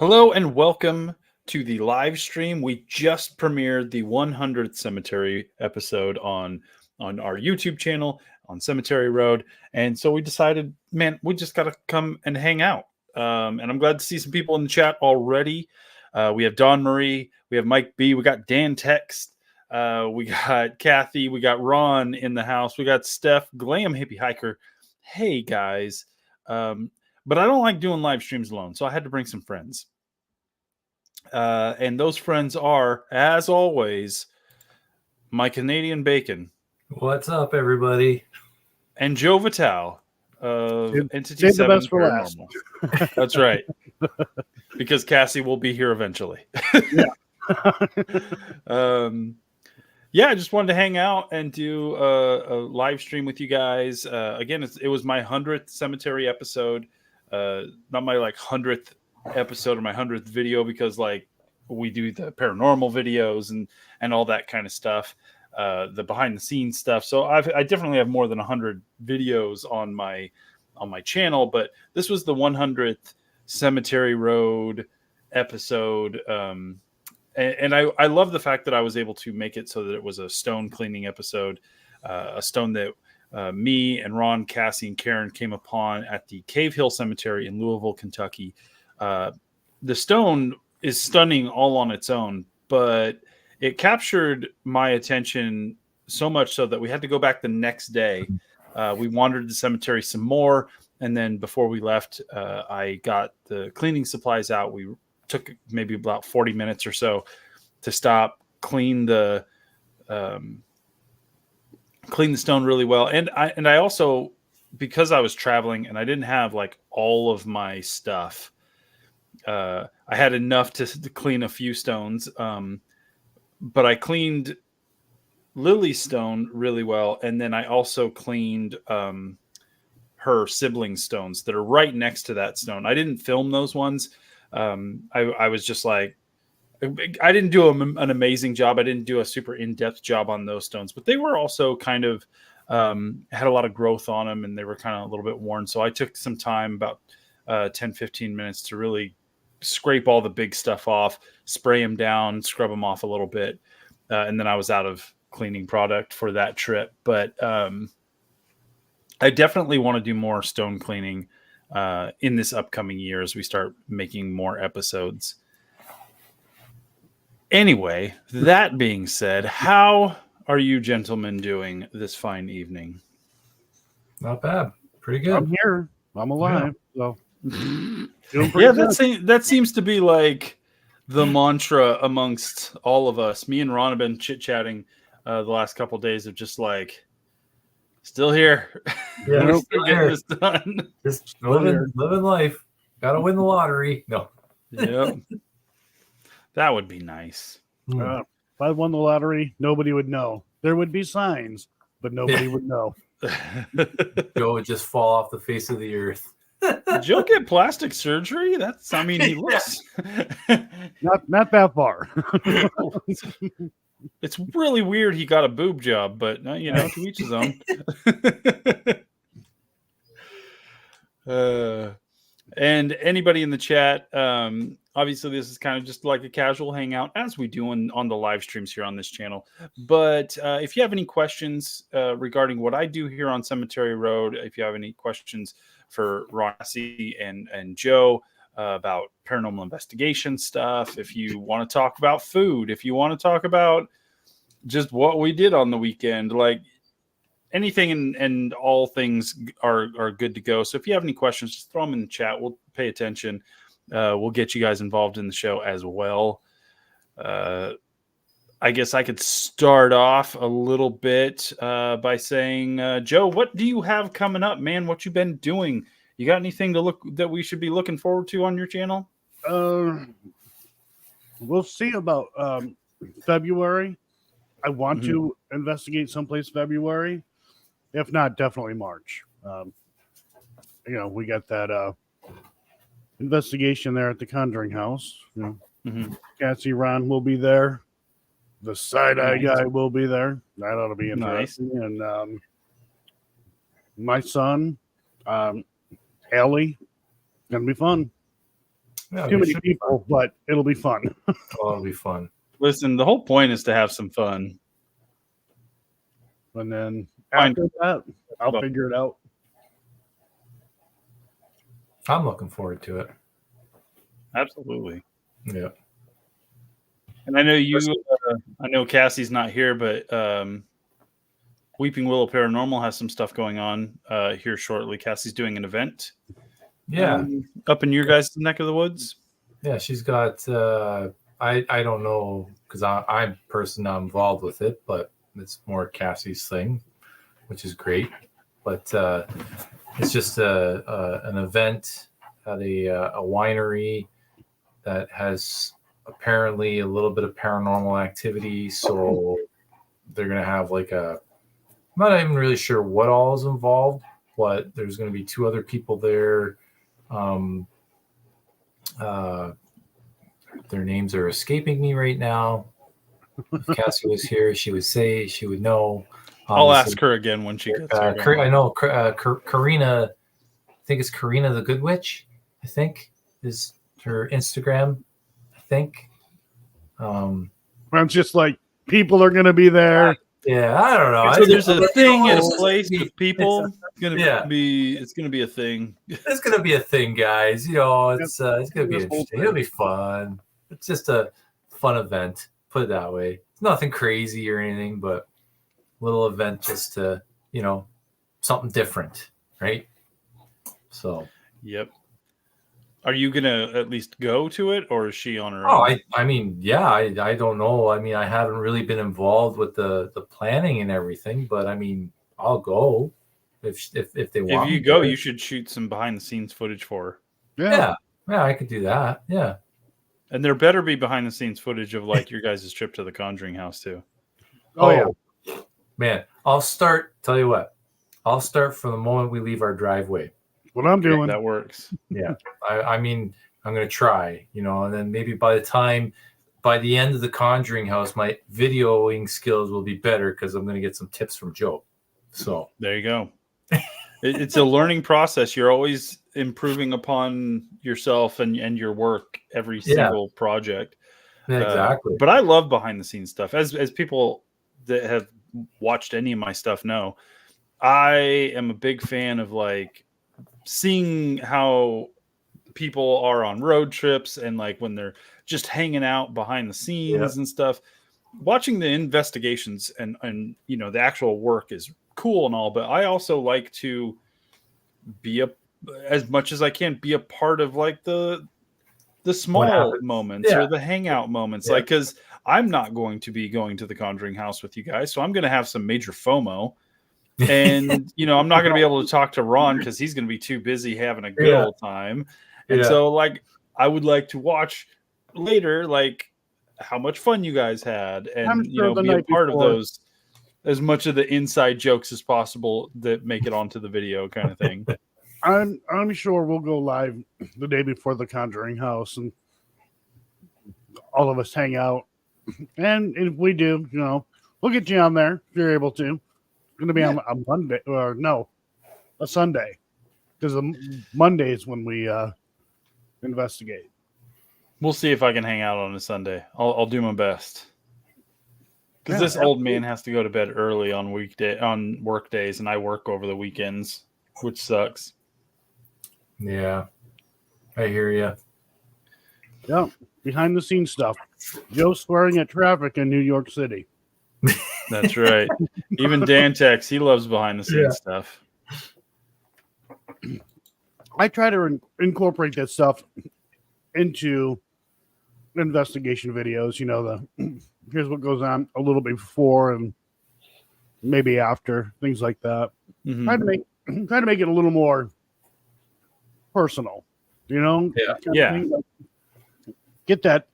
Hello and welcome to the live stream. We just premiered the 100th Cemetery episode on our YouTube channel on Cemetery Road, and so we decided, man, we just got to come and hang out. And I'm glad to see some people in the chat already. We have Dawn Marie, we have Mike B, we got Dan Text, we got Kathy, we got Ron in the house, we got Steph, Glam Hippie Hiker. Hey guys. But I don't like doing live streams alone, so I had to bring some friends. And those friends are, as always, my Canadian Bacon. What's up, everybody? And Joe Vital of Entity Save 7 the best for last. Paranormal. That's right. Because Cassie will be here eventually. Yeah. I just wanted to hang out and do a live stream with you guys. Again, it was my 100th Cemetery episode. Not my 100th episode or my 100th video, because we do the paranormal videos and all that kind of stuff, the behind the scenes stuff. So I definitely have more than 100 videos on my channel, but this was the 100th Cemetery Road episode. And I love the fact that I was able to make it so that it was a stone cleaning episode, a stone that me and Ron, Cassie, and Karen came upon at the Cave Hill Cemetery in Louisville, Kentucky. The stone is stunning all on its own, but it captured my attention so much so that we had to go back the next day. We wandered the cemetery some more, and then before we left, I got the cleaning supplies out. We took maybe about 40 minutes or so to stop, clean the stone really well. And I also, because I was traveling and I didn't have all of my stuff, I had enough to clean a few stones. But I cleaned Lily's stone really well. And then I also cleaned her sibling stones that are right next to that stone. I didn't film those ones. I was just I didn't do an amazing job. I didn't do a super in-depth job on those stones, but they were also kind of had a lot of growth on them, and they were kind of a little bit worn. So I took some time, about 10-15 minutes, to really scrape all the big stuff off, spray them down, scrub them off a little bit. And then I was out of cleaning product for that trip. But I definitely want to do more stone cleaning in this upcoming year as we start making more episodes. Anyway, that being said, how are you gentlemen doing this fine evening? Not bad. Pretty good. I'm here. I'm alive. Yeah. So yeah, that seems to be the mantra amongst all of us. Me and Ron have been chit-chatting the last couple of days of just still here. Yeah, We're still getting this done. Just living life. Gotta win the lottery. No. Yep. That would be nice. if I won the lottery, nobody would know. There would be signs, but nobody would know. Joe would just fall off the face of the earth. Did Joe get plastic surgery? He looks not that far. It's really weird he got a boob job, but to each his own. And anybody in the chat, obviously this is kind of just like a casual hangout, as we do on the live streams here on this channel. But if you have any questions regarding what I do here on Cemetery Road, if you have any questions for Rossi and Joe about paranormal investigation stuff, if you want to talk about food, if you want to talk about just what we did on the weekend, anything and all things are good to go. So if you have any questions, just throw them in the chat. We'll pay attention. We'll get you guys involved in the show as well. I guess I could start off a little bit by saying, Joe, what do you have coming up, man? What you been doing? You got anything that we should be looking forward to on your channel? We'll see about February. I want to investigate someplace February. If not, definitely March. We got that investigation there at the Conjuring House. Cassie Ron will be there. The side-eye guy will be there. That ought to be interesting. Nice. And my son, Allie, gonna be fun. Yeah, Too it many should be people, but it'll be fun. Oh, it'll be fun. Listen, the whole point is to have some fun. And then Fine. after that, I'll Well- figure it out. I'm looking forward to it. Absolutely. Yeah. And I know I know Cassie's not here, but Weeping Willow Paranormal has some stuff going on here shortly. Cassie's doing an event. Yeah. Up in your guys' neck of the woods. Yeah, she's got. I don't know because I'm personally not involved with it, but it's more Cassie's thing, which is great. But it's just an event at a winery that has apparently a little bit of paranormal activity. So they're gonna have like I'm not even really sure what all is involved, but there's gonna be 2 other people there. Their names are escaping me right now. If Cassie was here, she would know. I'll ask her again when she gets here. I know Karina. I think it's Karina the Good Witch. I think is her Instagram. I think. It's just like people are going to be there. Yeah, I don't know. So there's a thing at a it's- place with people. It's gonna Yeah. be a thing. It's gonna be a thing, guys. You know, it's gonna be This whole interesting. thing. It'll be fun. It's just a fun event. Put it that way. It's nothing crazy or anything, but a little event just to something different, right? So. Yep. Are you gonna at least go to it, or is she on her own? Oh, I mean, yeah, I don't know. I mean, I haven't really been involved with the planning and everything, but I mean, I'll go if they want. If you me go, to. you should shoot some behind the scenes footage for her. Yeah. Yeah, I could do that. Yeah. And there better be behind the scenes footage of like your guys' trip to the Conjuring house too. Oh, yeah. Man, I'll start. Tell you what, I'll start from the moment we leave our driveway. What I'm doing. That works. Yeah, I mean, I'm gonna try, and then maybe by the end of the Conjuring house, my videoing skills will be better because I'm gonna get some tips from Joe. So There you go. It's a learning process. You're always improving upon yourself and your work every single project. exactly. But I love behind the scenes stuff. As people that have watched any of my stuff know, I am a big fan of like seeing how people are on road trips and like when they're just hanging out behind the scenes and stuff. Watching the investigations and the actual work is cool and all, but I also like to be as much as I can be a part of like the small moments or the hangout moments, like because I'm not going to be going to the Conjuring house with you guys, so I'm going to have some major FOMO. And I'm not going to be able to talk to Ron because he's going to be too busy having a good old time. And so like I would like to watch later like how much fun you guys had and be a part of those, as much of the inside jokes as possible that make it onto the video kind of thing. I'm sure we'll go live the day before the Conjuring house and all of us hang out. And if we do, we'll get you on there if you're able to. It's going to be on a Monday, or no, a Sunday, because Monday is when we investigate. We'll see if I can hang out on a Sunday. I'll do my best. Because this old man has to go to bed early on work days, and I work over the weekends, which sucks. Yeah, I hear you. Yeah, behind the scenes stuff. Joe swearing at traffic in New York City. That's right. Even Dantex, he loves behind the scenes stuff. I try to incorporate that stuff into investigation videos. Here's what goes on a little bit before and maybe after, things like that. Mm-hmm. Try to make it a little more personal. Yeah. Get that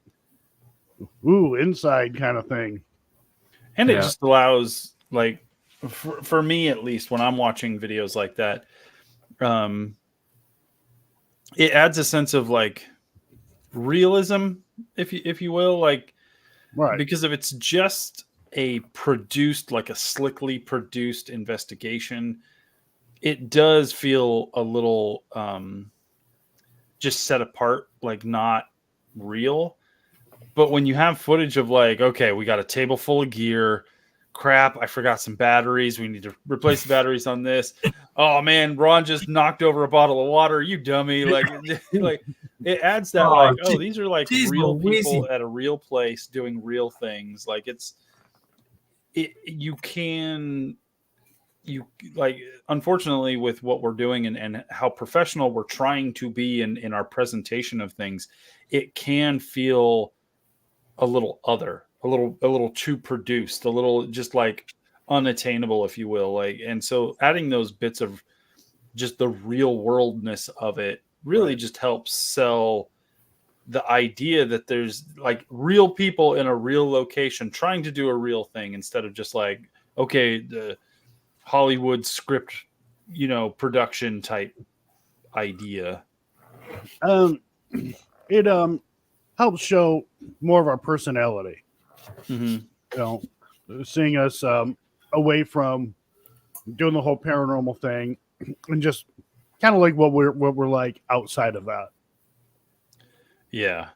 inside kind of thing. And it just allows, like, for me at least, when I'm watching videos like that, it adds a sense of like realism, if you will, like, right? Because if it's just a slickly produced investigation, it does feel a little just set apart, like not real. But when you have footage of like, okay, we got a table full of gear, crap, I forgot some batteries. We need to replace the batteries on this. Oh man, Ron just knocked over a bottle of water. You dummy. Like, like it adds that like, oh, these are like geez, real Louise. people at a real place doing real things. Like you like, unfortunately with what we're doing and how professional we're trying to be in our presentation of things, it can feel a little other, a little too produced, a little just like unattainable, if you will. Like, and so adding those bits of just the real worldness of it really just helps sell the idea that there's like real people in a real location trying to do a real thing, instead of just like, okay, the Hollywood script, production type idea. It helps show more of our personality. Seeing us away from doing the whole paranormal thing, and just kind of like what we're like outside of that. Yeah.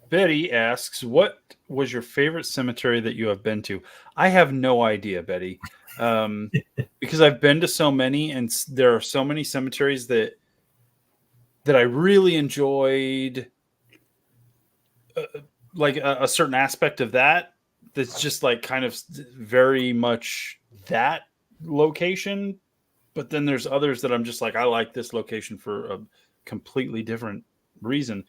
Betty asks, what was your favorite cemetery that you have been to? I have no idea, Betty. Because I've been to so many, and there are so many cemeteries that I really enjoyed, like a certain aspect of that. That's just like kind of very much that location. But then there's others that I'm just like, I like this location for a completely different reason.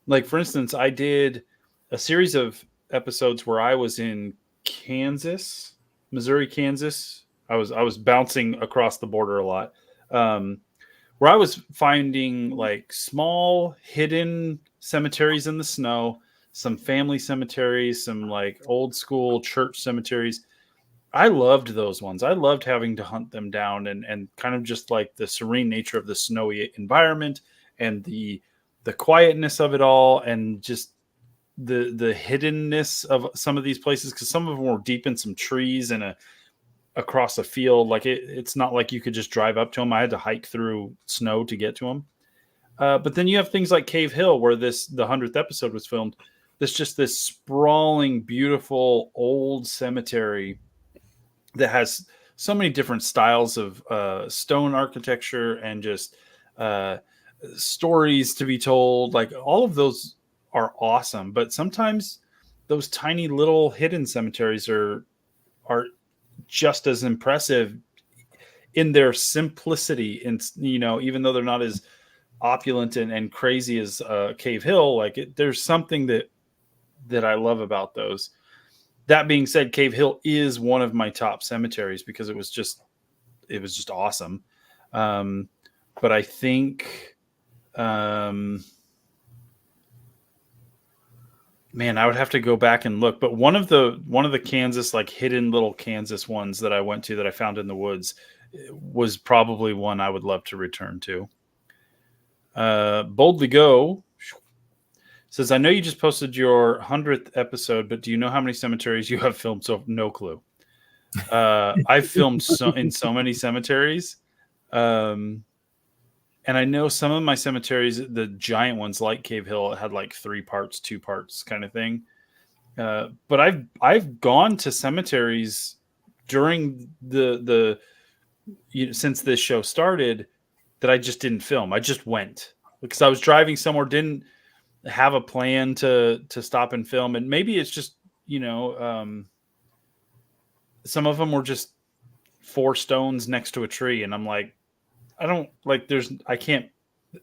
Like, for instance, I did a series of episodes where I was in Kansas, Missouri, Kansas. I was bouncing across the border a lot, where I was finding like small hidden cemeteries in the snow, some family cemeteries, some like old school church cemeteries. I loved those ones. I loved having to hunt them down, and kind of just like the serene nature of the snowy environment, and the quietness of it all, and just the hiddenness of some of these places, because some of them were deep in some trees and across a field. Like it's not like you could just drive up to them. I had to hike through snow to get to them. But then you have things like Cave Hill, where the 100th episode was filmed. There's just this sprawling, beautiful old cemetery that has so many different styles of stone architecture and just stories to be told. Like, all of those are awesome, but sometimes those tiny little hidden cemeteries are just as impressive in their simplicity. And even though they're not as opulent and crazy as Cave Hill, like there's something that I love about those. That being said, Cave Hill is one of my top cemeteries because it was just awesome. But I think, man, I would have to go back and look. But one of the Kansas, like hidden little Kansas ones that I went to that I found in the woods was probably one I would love to return to. Boldly Go says, I know you just posted your 100th episode, but do you know how many cemeteries you have filmed? So no clue. I've filmed in so many cemeteries. And I know some of my cemeteries, the giant ones like Cave Hill, had like 3 parts, 2 parts kind of thing. But I've gone to cemeteries during the since this show started that I just didn't film. I just went because I was driving somewhere, didn't have a plan to stop and film. And maybe it's just, some of them were just 4 stones next to a tree. And I'm like, I can't,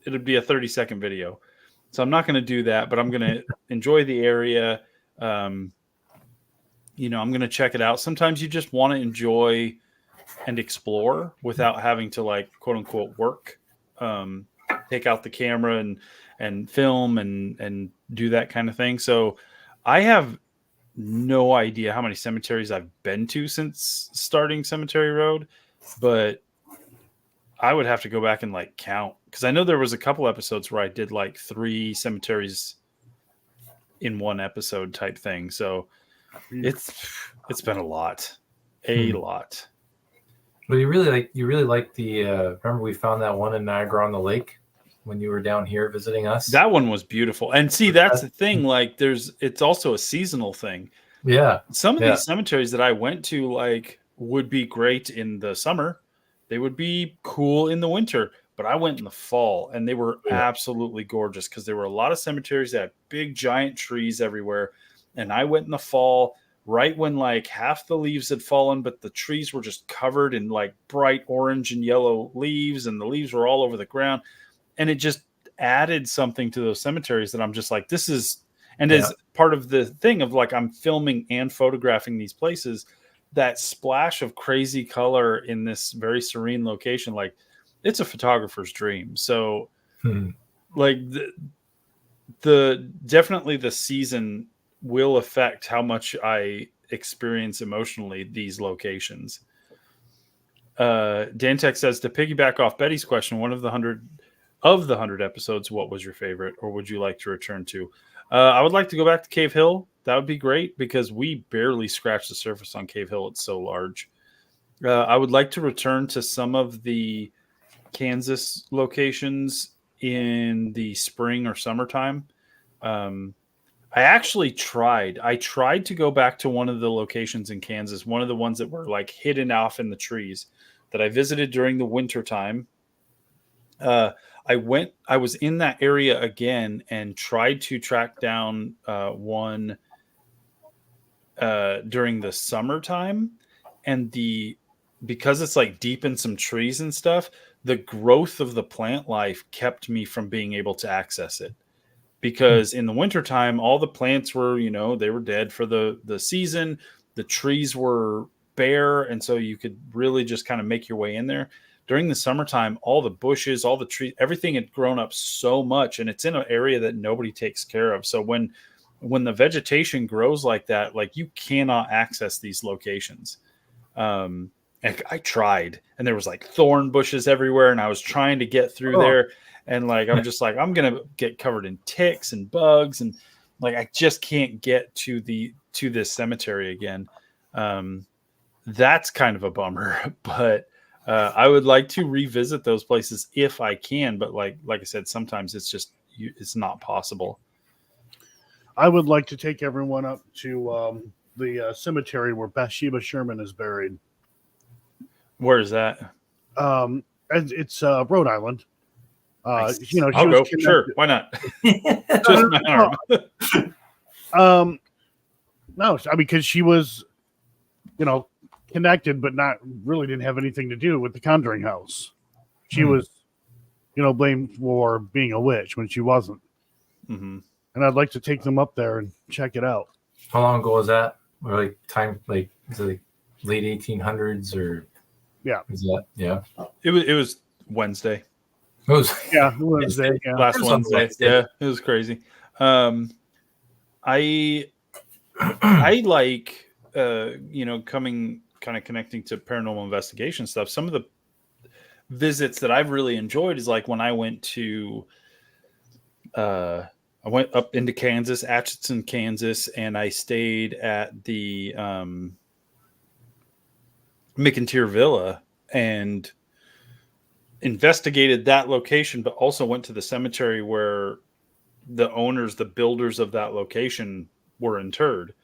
it'd be a 30-second video. So I'm not going to do that, but I'm going to enjoy the area. I'm going to check it out. Sometimes you just want to enjoy and explore without having to, like, quote unquote, work, take out the camera and film and do that kind of thing. So I have no idea how many cemeteries I've been to since starting Cemetery Road, but I would have to go back and like count, because I know there was a couple episodes where I did like 3 cemeteries in one episode type thing. So it's been a lot. But you really like the. Remember, we found that one in Niagara on the Lake when you were down here visiting us. That one was beautiful. And see, that's the thing. Like, it's also a seasonal thing. Yeah. Some of these cemeteries that I went to, like, would be great in the summer. They would be cool in the winter. But I went in the fall, and they were absolutely gorgeous because there were a lot of cemeteries that had big, giant trees everywhere. And I went in the fall, right when like half the leaves had fallen, but the trees were just covered in like bright orange and yellow leaves, and the leaves were all over the ground. And it just added something to those cemeteries that I'm just like, this is, and as part of the thing of like, I'm filming and photographing these places, that splash of crazy color in this very serene location, like it's a photographer's dream. So like the definitely the season will affect how much I experience emotionally these locations. Dantech says, to piggyback off Betty's question, one of the 100 episodes, what was your favorite, or would you like to return to? I would like to go back to Cave Hill. That would be great because we barely scratched the surface on Cave Hill. It's so large. I would like to return to some of the Kansas locations in the spring or summertime. I actually tried. I tried to go back to one of the locations in Kansas, one of the ones that were like hidden off in the trees that I visited during the winter time. I was in that area again and tried to track down one during the summertime, and because it's like deep in some trees and stuff, the growth of the plant life kept me from being able to access it. Because in the wintertime, all the plants were, they were dead for the season. The trees were bare, and so you could really just kind of make your way in there. During the summertime, all the bushes, all the trees, everything had grown up so much, and it's in an area that nobody takes care of. So when the vegetation grows like that, like you cannot access these locations. And I tried, and there was like thorn bushes everywhere, and I was trying to get through there. And like, I'm just like, I'm going to get covered in ticks and bugs. And like, I just can't get to this cemetery again. That's kind of a bummer, but I would like to revisit those places if I can. But like I said, sometimes it's not possible. I would like to take everyone up to the cemetery where Bathsheba Sherman is buried. Where is that? It's Rhode Island. I'll go. Sure, why not? Just my arm. No, because she was, connected, but didn't have anything to do with the Conjuring House. She was, blamed for being a witch when she wasn't. Mm-hmm. And I'd like to take them up there and check it out. How long ago was that? Or is it like late 1800s or? Yeah. Is that It was Wednesday. It was Wednesday. Yeah. Last Wednesday. Yeah, it was crazy. I like coming kind of connecting to paranormal investigation stuff. Some of the visits that I've really enjoyed is like when I went to I went up into Kansas, Atchison, Kansas, and I stayed at the McIntyre Villa and investigated that location, but also went to the cemetery where the builders of that location were interred.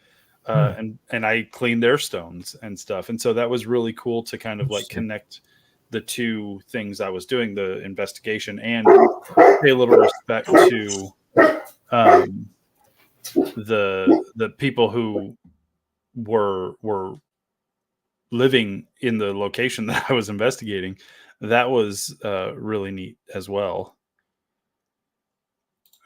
And I cleaned their stones and stuff. And so that was really cool to kind of like connect the two things I was doing, the investigation and pay a little respect to the people who were living in the location that I was investigating. That was really neat as well.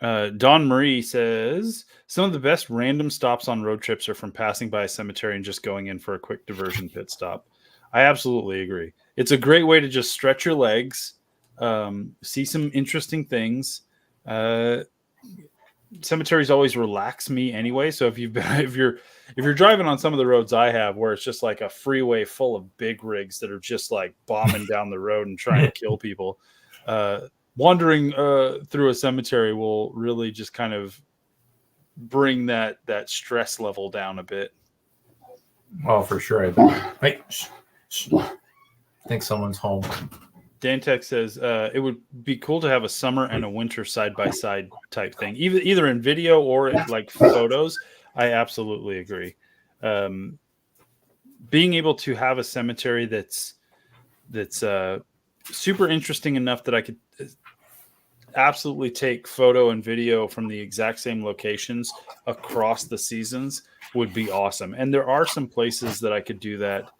Don Marie says, some of the best random stops on road trips are from passing by a cemetery and just going in for a quick diversion pit stop. I absolutely agree. It's a great way to just stretch your legs, see some interesting things. Cemeteries always relax me anyway. So if you're driving on some of the roads I have where it's just like a freeway full of big rigs that are just like bombing down the road and trying to kill people, wandering through a cemetery will really just kind of bring that stress level down a bit. Oh, for sure. think someone's home. Dantech says it would be cool to have a summer and a winter side by side type thing, either in video or like photos. I absolutely agree. Being able to have a cemetery that's super interesting enough that I could absolutely take photo and video from the exact same locations across the seasons would be awesome. And there are some places that I could do that.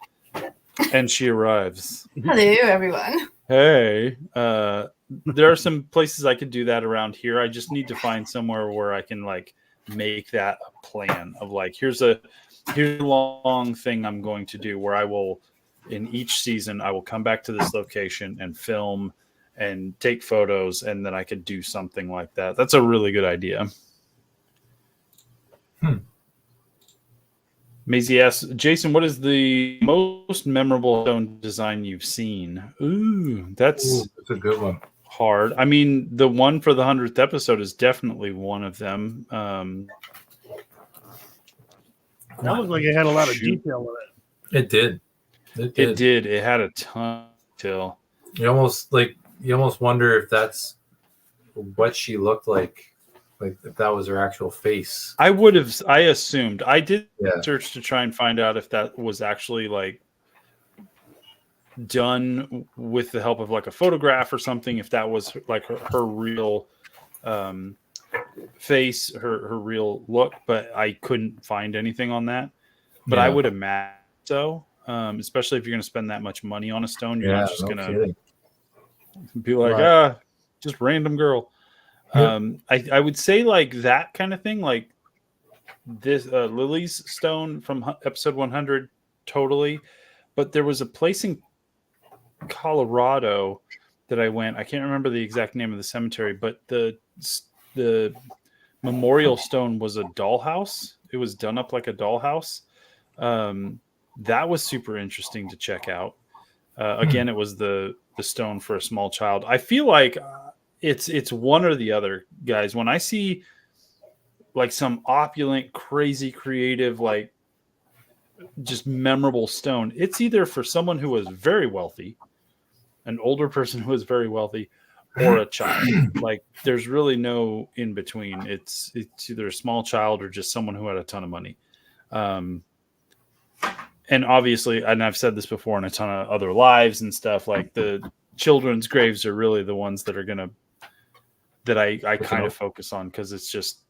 And she arrives. Hello, everyone. Hey, there are some places I could do that around here. I just need to find somewhere where I can like make that a plan of like, here's a long thing I'm going to do where I will, in each season, I will come back to this location and film and take photos, and then I could do something like that. That's a really good idea. Maisie asks, Jason, what is the most memorable stone design you've seen? That's a good one. Hard. I mean, the one for the 100th episode is definitely one of them. That looked like it had a lot of detail in it. It did. It did. It had a ton of detail. You almost wonder if that's what she looked like if that was her actual face. I assumed. I did search to try and find out if that was actually like done with the help of like a photograph or something, if that was like her real face, her real look, but I couldn't find anything on that. But I would imagine so, especially if you're going to spend that much money on a stone. You're not just going to be like, just random girl. I would say like that kind of thing, like this Lily's stone from episode 100, totally. But there was a place in Colorado that I went. I can't remember the exact name of the cemetery, but the memorial stone was a dollhouse. It was done up like a dollhouse. That was super interesting to check out. Again, it was the stone for a small child. I feel like it's one or the other, guys. When I see like some opulent, crazy, creative, like just memorable stone, it's either for someone who was very wealthy, an older person who was very wealthy, or a child. Like there's really no in between. It's either a small child or just someone who had a ton of money. And obviously, and I've said this before in a ton of other lives and stuff, like the children's graves are really the ones that are that I kind of focus on, because it's just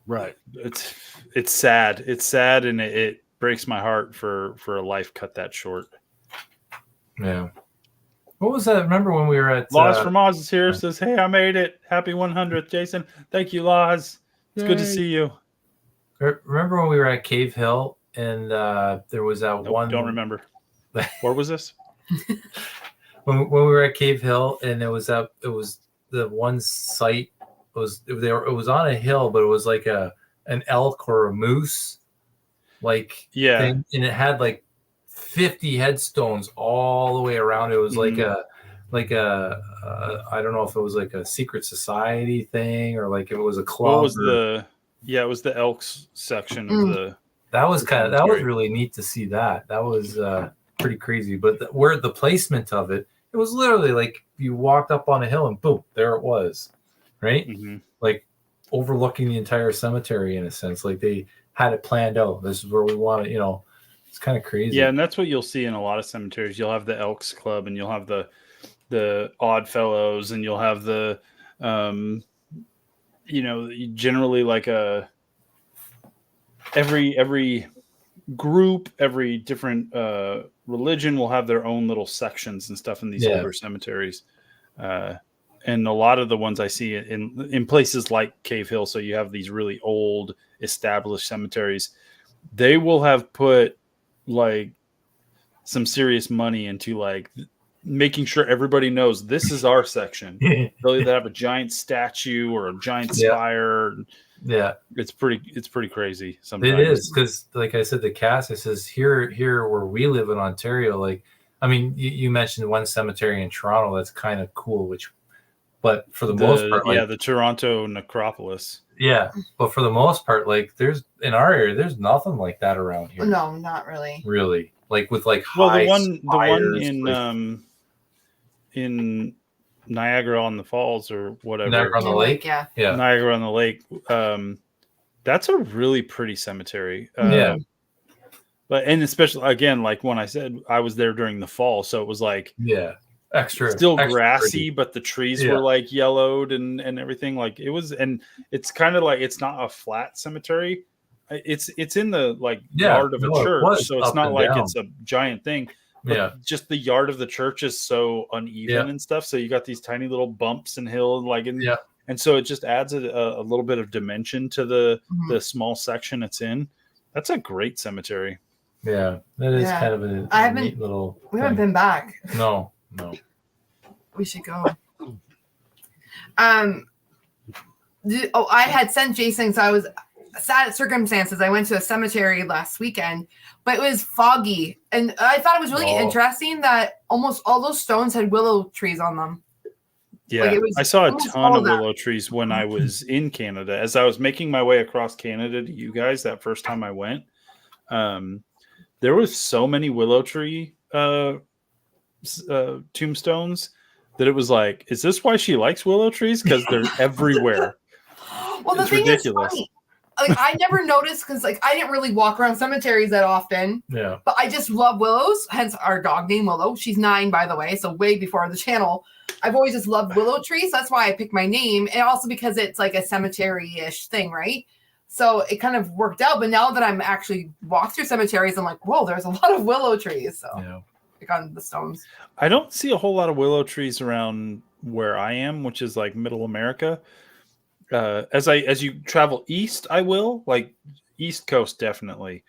it's sad. It's sad, and it breaks my heart for a life cut that short. Yeah. What was that? Remember when we were at Laws from Oz is here, says, hey, I made it. Happy 100th, Jason. Thank you, Laws. It's good to see you. Remember when we were at Cave Hill and there was that one. Don't remember. Where was this? when we were at Cave Hill, and it was the one site it was on a hill, but it was like an elk or a moose, thing, and it had like 50 headstones all the way around. It was like a I don't know if it was like a secret society thing or like if it was a club. What was it was the elks section of the. That was was really neat to see that. That was pretty crazy. But where the placement of it was literally like you walked up on a hill and boom, there it was, right? Mm-hmm. Like overlooking the entire cemetery in a sense. Like they had it planned out. This is where we want it. It's kind of crazy. Yeah, and that's what you'll see in a lot of cemeteries. You'll have the Elks Club, and you'll have the Odd Fellows, and you'll have the generally like every group, every different religion will have their own little sections and stuff in these older cemeteries. And a lot of the ones I see in places like Cave Hill, so you have these really old established cemeteries, they will have put like some serious money into like making sure everybody knows this is our section. They'll either have a giant statue or a giant spire. Yeah, it's pretty crazy sometimes. It is, because like I said to Cass, it says here where we live in Ontario, like I mean you mentioned one cemetery in Toronto that's kind of cool, but for the most part, the Toronto necropolis. Yeah, but for the most part, like there's in our area, there's nothing like that around here. No, not really. Really, like with like Well, high the one spires, in like in Niagara on the Falls or whatever. Niagara on the Lake. Yeah. Yeah. Niagara on the Lake. That's a really pretty cemetery. Yeah. But and especially again, like when I said I was there during the fall, so it was like Extra still extra grassy, pretty. but the trees Yeah. were like yellowed and everything. Like it was, and it's kind of like it's not a flat cemetery. It's in the like yard of a church, so it's not like it's a giant thing. But just the yard of the church is so uneven and stuff. So you got these tiny little bumps and hills, like and so it just adds a little bit of dimension to the small section it's in. That's a great cemetery. Yeah, that is kind of a neat little. We haven't been back. No. We should go. I had sent Jason, so I was sad circumstances. I went to a cemetery last weekend, but it was foggy, and I thought it was really interesting that almost all those stones had willow trees on them. Yeah, like I saw a ton of willow trees when I was in Canada. As I was making my way across Canada to you guys that first time I went, there was so many willow tree tombstones that it was like, is this why she likes willow trees? Because they're everywhere. Well, the thing is funny. Like I never noticed because like I didn't really walk around cemeteries that often. Yeah. But I just love willows, hence our dog named Willow. She's 9, by the way, so way before the channel. I've always just loved willow trees. That's why I picked my name. And also because it's like a cemetery-ish thing, right? So it kind of worked out. But now that I'm actually walked through cemeteries, I'm like, whoa, there's a lot of willow trees. So like on the stones. I don't see a whole lot of willow trees around where I am, which is like middle America. As you travel east, I will, like East Coast definitely.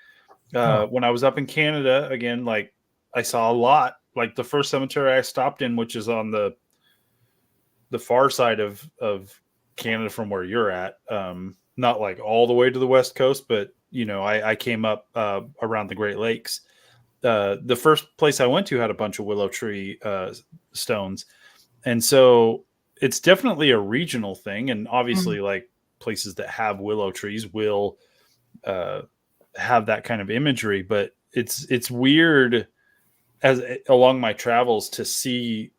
When I was up in Canada again, like I saw a lot. Like the first cemetery I stopped in, which is on the far side of Canada from where you're at, not like all the way to the West Coast, but you know, I came up around the Great Lakes. The first place I went to had a bunch of willow tree stones, and so it's definitely a regional thing. And obviously, like places that have willow trees will have that kind of imagery. But it's weird as along my travels to see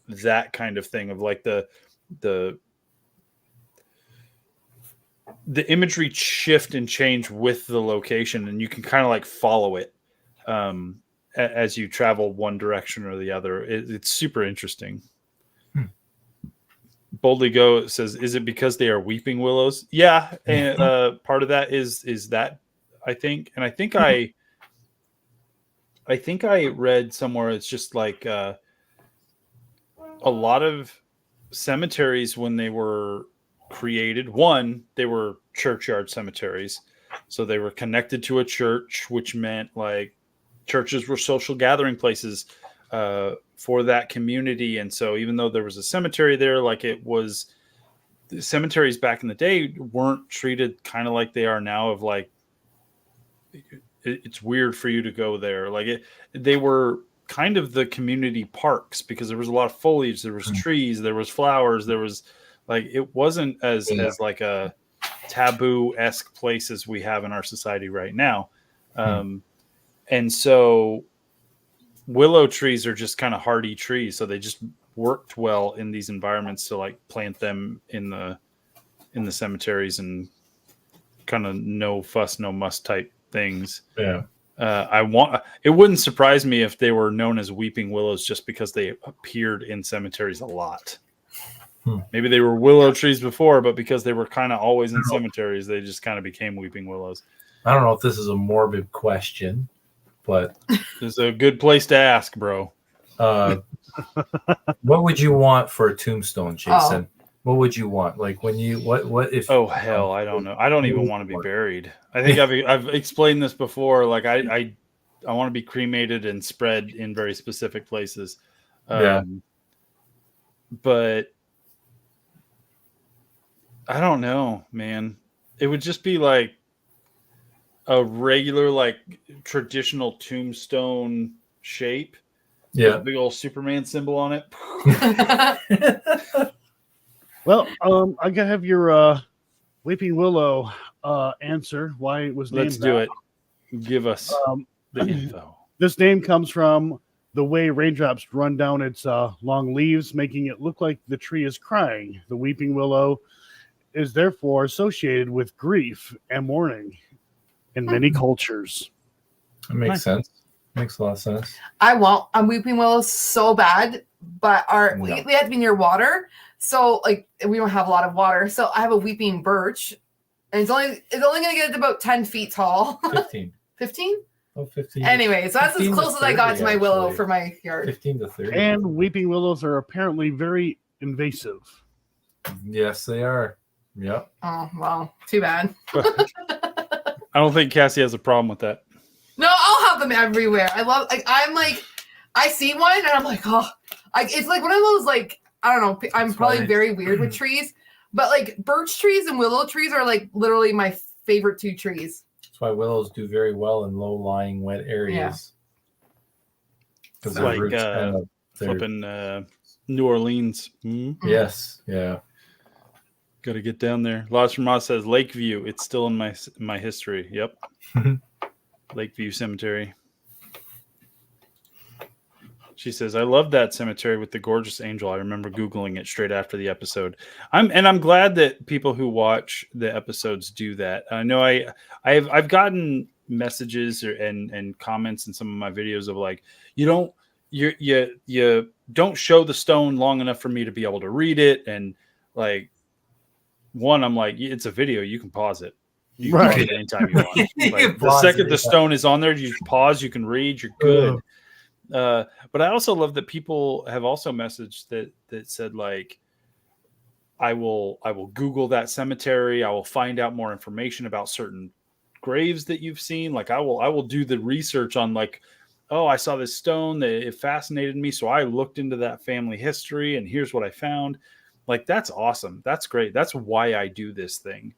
that kind of thing of like the imagery shift and change with the location, and you can kind of like follow it as you travel one direction or the other. It's super interesting. Boldly Go says, is it because they are weeping willows? Yeah. And part of that is that I think, and I think I read somewhere, it's just like a lot of cemeteries when they were created, they were churchyard cemeteries. So they were connected to a church, which meant like churches were social gathering places for that community. And so even though there was a cemetery there, like it was, the cemeteries back in the day weren't treated kind of like they are now, of like, it's weird for you to go there. Like they were kind of the community parks because there was a lot of foliage, there was trees, there was flowers, there was like, it wasn't as like a taboo-esque place as we have in our society right now. And so willow trees are just kind of hardy trees. So they just worked well in these environments to like plant them in the cemeteries and kind of no fuss, no muss type things. Yeah. It wouldn't surprise me if they were known as weeping willows just because they appeared in cemeteries a lot. Maybe they were willow trees before, but because they were kind of always in cemeteries, they just kind of became weeping willows. I don't know if this is a morbid question, but it's a good place to ask, bro. What would you want for a tombstone, Jason? What would you want? Like when you what if? Oh hell, I don't know. I don't even want to be buried. I think I've explained this before. Like I want to be cremated and spread in very specific places. But I don't know, man. It would just be like a regular, like traditional tombstone shape. Yeah. With a big old Superman symbol on it. Well, I gotta have your Weeping Willow answer why it was named. Let's do it. Give us the info. This name comes from the way raindrops run down its long leaves, making it look like the tree is crying. The weeping willow is therefore associated with grief and mourning in many cultures. That makes sense. Makes a lot of sense. I want a weeping willow so bad, but we have to be near water. So like we don't have a lot of water. So I have a weeping birch, and it's only gonna get to about 10 feet tall. 15. 15? Oh, 15. Anyway, so that's as close as I got to my willow for my yard. 15 to 30. And weeping willows are apparently very invasive. Yes, they are. Yep. Oh, well, too bad. I don't think Cassie has a problem with that. No, I'll have them everywhere. I see one and I'm like, oh, it's like one of those, like, I don't know. I'm probably very weird with trees, but like birch trees and willow trees are like literally my favorite two trees. That's why willows do very well in low-lying, wet areas. It's like flipping New Orleans. Mm-hmm. Yes, yeah. Got to get down there. Lost from Oz says Lakeview. It's still in my history. Yep. Lakeview Cemetery. She says, I love that cemetery with the gorgeous angel. I remember Googling it straight after the episode. I'm glad that people who watch the episodes do that. I know I've gotten messages and comments in some of my videos of like, you don't show the stone long enough for me to be able to read it. And like, I'm like, it's a video. You can pause it. You can pause it anytime you want. Like, the second the stone is on there, you pause, you can read, you're good. But I also love that people have also messaged that said like, I will Google that cemetery. I will find out more information about certain graves that you've seen. Like I will do the research on like, oh, I saw this stone that it fascinated me. So I looked into that family history and here's what I found. Like, that's awesome. That's great. That's why I do this thing.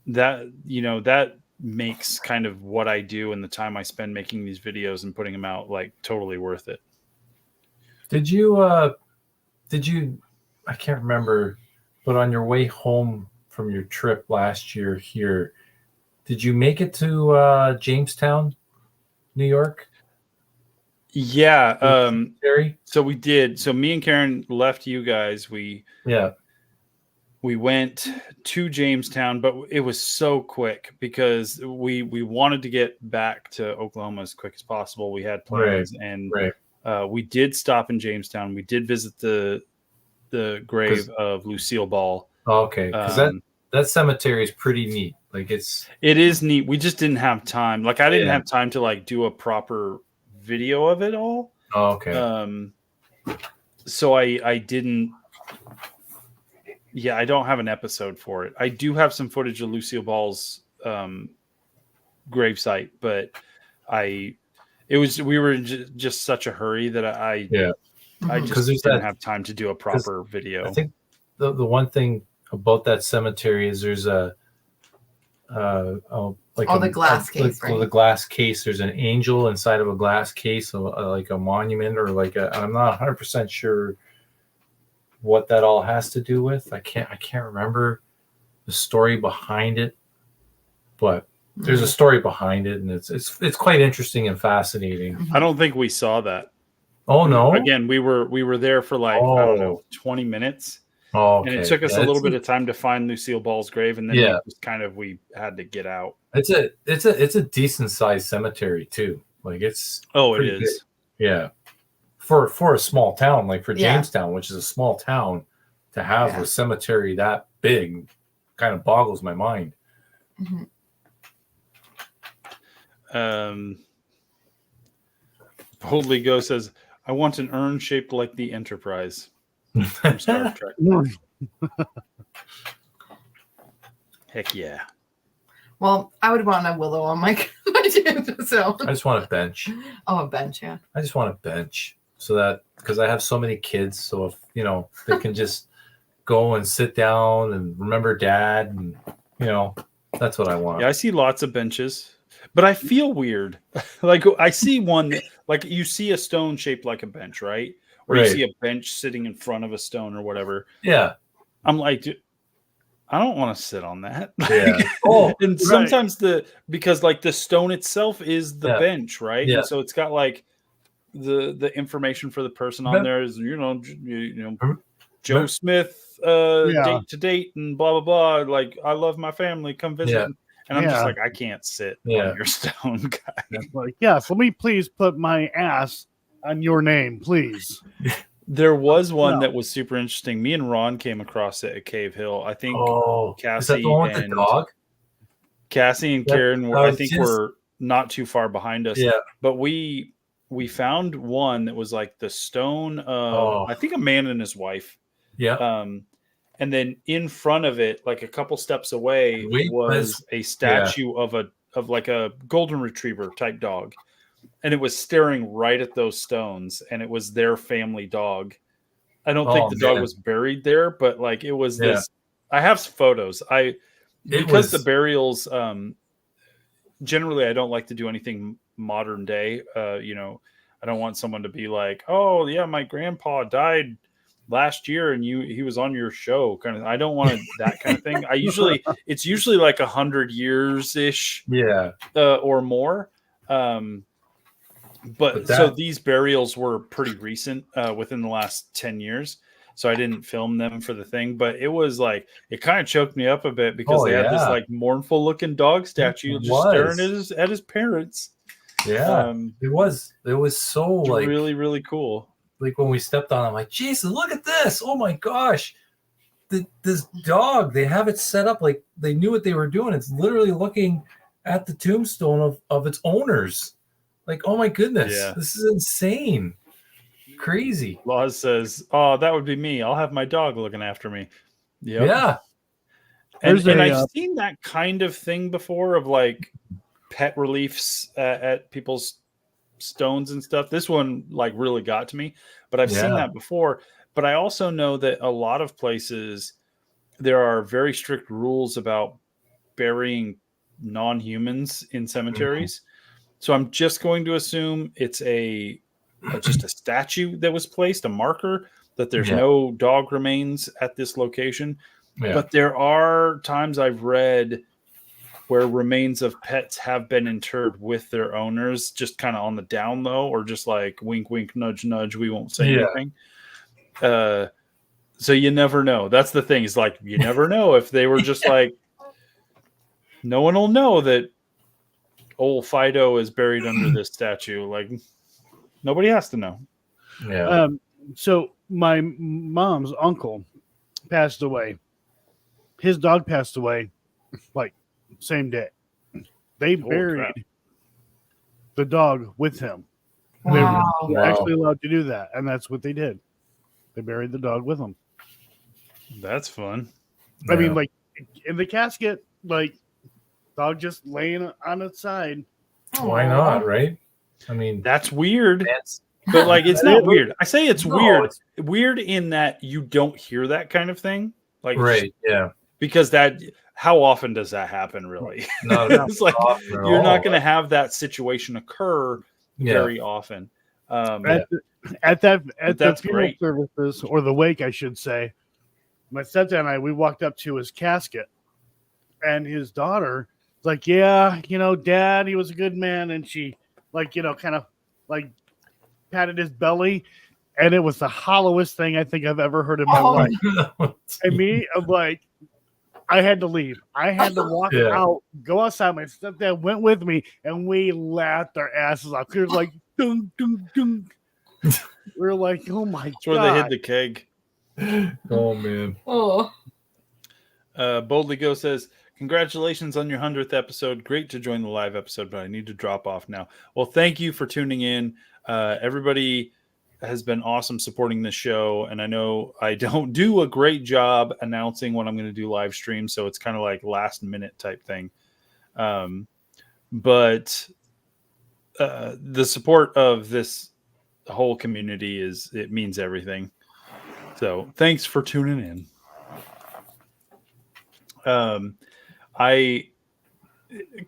That makes kind of what I do and the time I spend making these videos and putting them out like totally worth it. Did you, I can't remember, but on your way home from your trip last year here, did you make it to Jamestown, New York? Yeah. So we did. So me and Karen left you guys. We went to Jamestown, but it was so quick because we wanted to get back to Oklahoma as quick as possible. We had plans, and we did stop in Jamestown. We did visit the grave of Lucille Ball. Oh, okay, because that cemetery is pretty neat. Like it is neat. We just didn't have time. Like I didn't have time to like do a proper video of it all. Oh, okay. So I didn't. Yeah, I don't have an episode for it. I do have some footage of Lucille Ball's gravesite, but we were in just such a hurry that I just didn't have time to do a proper video. I think the one thing about that cemetery is there's the glass case, right? The glass case. There's an angel inside of a glass case, like a monument, or like I'm not 100% sure what that all has to do with. I can't remember the story behind it, but there's a story behind it, and it's quite interesting and fascinating. I don't think we saw that. Oh no! Again, we were there for like I don't know 20 minutes. Oh, okay. And it took us a little bit of time to find Lucille Ball's grave, and then we had to get out. It's a decent sized cemetery too. Like it is. Big. Yeah. For a small town, like for Jamestown, which is a small town, to have a cemetery that big kind of boggles my mind. Boldly Go says, I want an urn shaped like the Enterprise from Star Trek. Heck yeah. Well, I would want a willow on my so I just want a bench. Oh, a bench, yeah. I just want a bench. So that, because I have so many kids, so if they can just go and sit down and remember dad, and that's what I want. Yeah, I see lots of benches, but I feel weird. Like I see one, like you see a stone shaped like a bench, right? Or you see a bench sitting in front of a stone or whatever. Yeah. I'm like, I don't want to sit on that. Yeah. Oh, and right. sometimes because like the stone itself is the Yeah. bench, right? Yeah. And so it's got like the information for the person on there is Joe Smith date to date and blah blah blah. Like I love my family, come visit. Yeah. And I'm just Yeah. like, I can't sit Yeah. on your stone, guy. It's like, yes, let me please put my ass on your name, please. There was one No. that was super interesting. Me and Ron came across it at Cave Hill. I think Oh, is that Cassie the one with the and dog? Cassie and That- Karen were, I I was think, just- were not too far behind us. Yeah. But we found one that was like the stone of Oh. I think a man and his wife. Yeah. And then in front of it, like a couple steps away, Wait, was a statue of like a golden retriever type dog. And it was staring right at those stones, and it was their family dog. I don't think the dog was buried there, but like it was this. I have photos. Because the burials, generally I don't like to do anything modern day. I don't want someone to be like, oh yeah, my grandpa died last year and he was on your show kind of. I don't want that kind of thing. It's usually like 100 years ish, or more. So these burials were pretty recent, within the last 10 years. So I didn't film them for the thing, but it was like, it kind of choked me up a bit because they had this like mournful looking dog statue just staring at his parents. Yeah. It was so like really, really cool. Like when we stepped on it, I'm like, Jesus, look at this. Oh my gosh. This dog, they have it set up like they knew what they were doing. It's literally looking at the tombstone of its owners. Like, oh my goodness, this is insane. Crazy. Laws says, oh, that would be me. I'll have my dog looking after me. Yep. Yeah. And I've seen that kind of thing before of like pet reliefs at people's stones and stuff. This one like really got to me, but I've seen that before. But I also know that a lot of places there are very strict rules about burying non-humans in cemeteries. Mm-hmm. So I'm just going to assume it's just a statue that was placed, a marker that there's no dog remains at this location. Yeah. But there are times I've read where remains of pets have been interred with their owners, just kind of on the down low, or just like wink, wink, nudge, nudge. We won't say anything. So you never know. That's the thing. Is like, you never know if they were just like, no one will know that old Fido is buried under this statue. Like, nobody has to know. Yeah. So my mom's uncle passed away. His dog passed away like same day. They buried the dog with him. Wow. They were actually allowed to do that, and that's what they did. They buried the dog with him. That's fun. I mean, like in the casket, like dog just laying on its side. Why not, right? I mean, that's weird. But like, it's not weird. I say it's weird. It's weird in that you don't hear that kind of thing. Like, right? Because how often does that happen? Really? It's like you're not going to have that situation occur very often. At the funeral services, or the wake, I should say, my stepdad and I, we walked up to his casket, and his daughter was like, yeah, Dad, he was a good man. And she kind of like patted his belly, and it was the hollowest thing I think I've ever heard in my life. And me, I'm like, I had to leave. I had to walk out, go outside. My stepdad went with me, and we laughed our asses off. It was like, dung, dung, dung. We were like, oh my God. That's where they hid the keg. Oh, man. Oh. Boldly Go says, congratulations on your 100th episode. Great to join the live episode, but I need to drop off now. Well, thank you for tuning in. Everybody has been awesome supporting this show, and I know I don't do a great job announcing when I'm going to do live stream, so it's kind of like last minute type thing. But the support of this whole community it means everything. So thanks for tuning in. I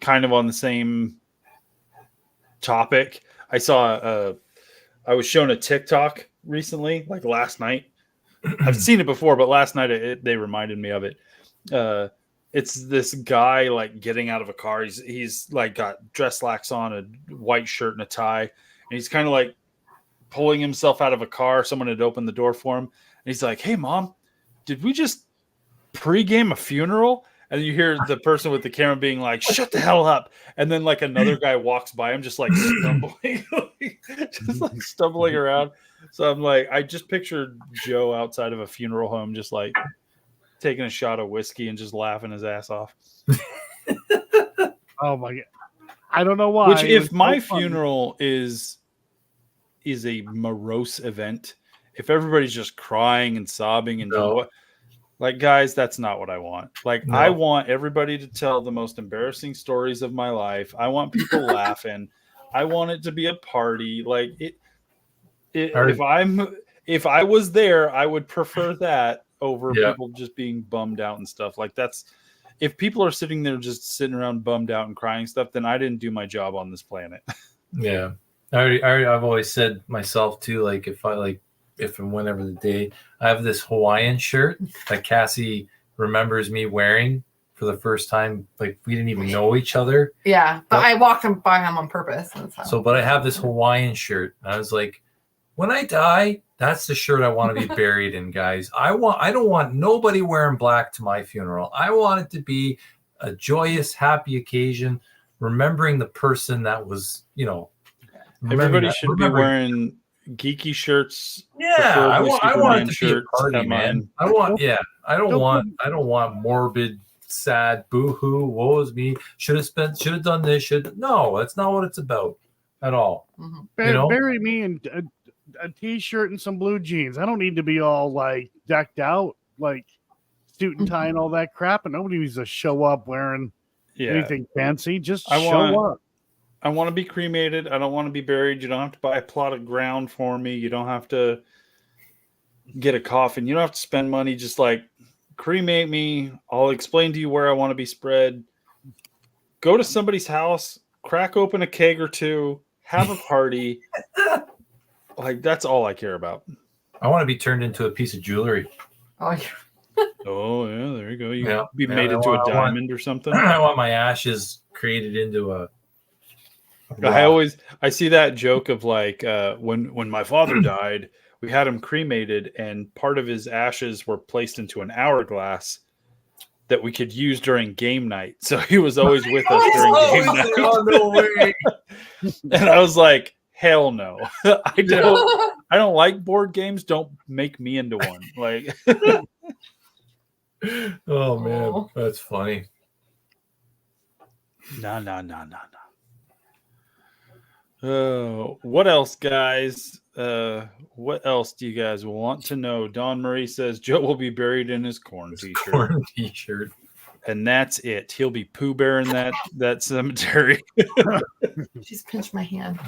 kind of on the same topic. I saw I was shown a TikTok recently, like last night. I've seen it before, but last night they reminded me of it. It's this guy like getting out of a car. He's like got dress slacks on, a white shirt and a tie, and he's kind of like pulling himself out of a car. Someone had opened the door for him, and he's like, "Hey, Mom, did we just pregame a funeral?" And you hear the person with the camera being like, "Shut the hell up!" And then like another guy walks by him, just like stumbling, just like stumbling around. So I'm like, I just pictured Joe outside of a funeral home, just like taking a shot of whiskey and just laughing his ass off. Oh my god! I don't know why. Which, It if was my so funny. funeral is a morose event, if everybody's just crying and sobbing and doing what, like, guys, that's not what I want. Like, I want everybody to tell the most embarrassing stories of my life. I want people laughing. I want it to be a party. Like if I was there, I would prefer that over people just being bummed out and stuff. Like, that's, if people are sitting there just sitting around bummed out and crying stuff, then I didn't do my job on this planet. Yeah. I've always said myself too, like if and whenever the day, I have this Hawaiian shirt that Cassie remembers me wearing for the first time. Like, we didn't even know each other. Yeah, but I walked by him on purpose. But I have this Hawaiian shirt. And I was like, when I die, that's the shirt I want to be buried in, guys. I don't want nobody wearing black to my funeral. I want it to be a joyous, happy occasion, remembering the person that was, everybody should be wearing geeky shirts. Yeah, I want it to be a party, man. I don't want morbid, sad, boo-hoo, woe is me. Should have done this. No, that's not what it's about at all. Mm-hmm. Bury me in a t-shirt and some blue jeans. I don't need to be all like decked out, like suit and tie and all that crap. And nobody needs to show up wearing anything fancy. Just show up. I want to be cremated. I don't want to be buried. You don't have to buy a plot of ground for me. You don't have to get a coffin. You don't have to spend money. Just like cremate me. I'll explain to you where I want to be spread. Go to somebody's house, crack open a keg or two, have a party. Like, that's all I care about. I want to be turned into a piece of jewelry. Oh yeah, there you go. You be made into a diamond or something. I want my ashes created into a I see that joke of like when my father died, we had him cremated and part of his ashes were placed into an hourglass that we could use during game night. So he was always with us during game night. Oh, no way. And I was like, hell no. I don't like board games. Don't make me into one. Like oh man, that's funny. No. What else, guys? What else do you guys want to know? Don Murray says Joe will be buried in his corn t-shirt. And that's it. He'll be Pooh Bear in that cemetery. She's pinched my hand.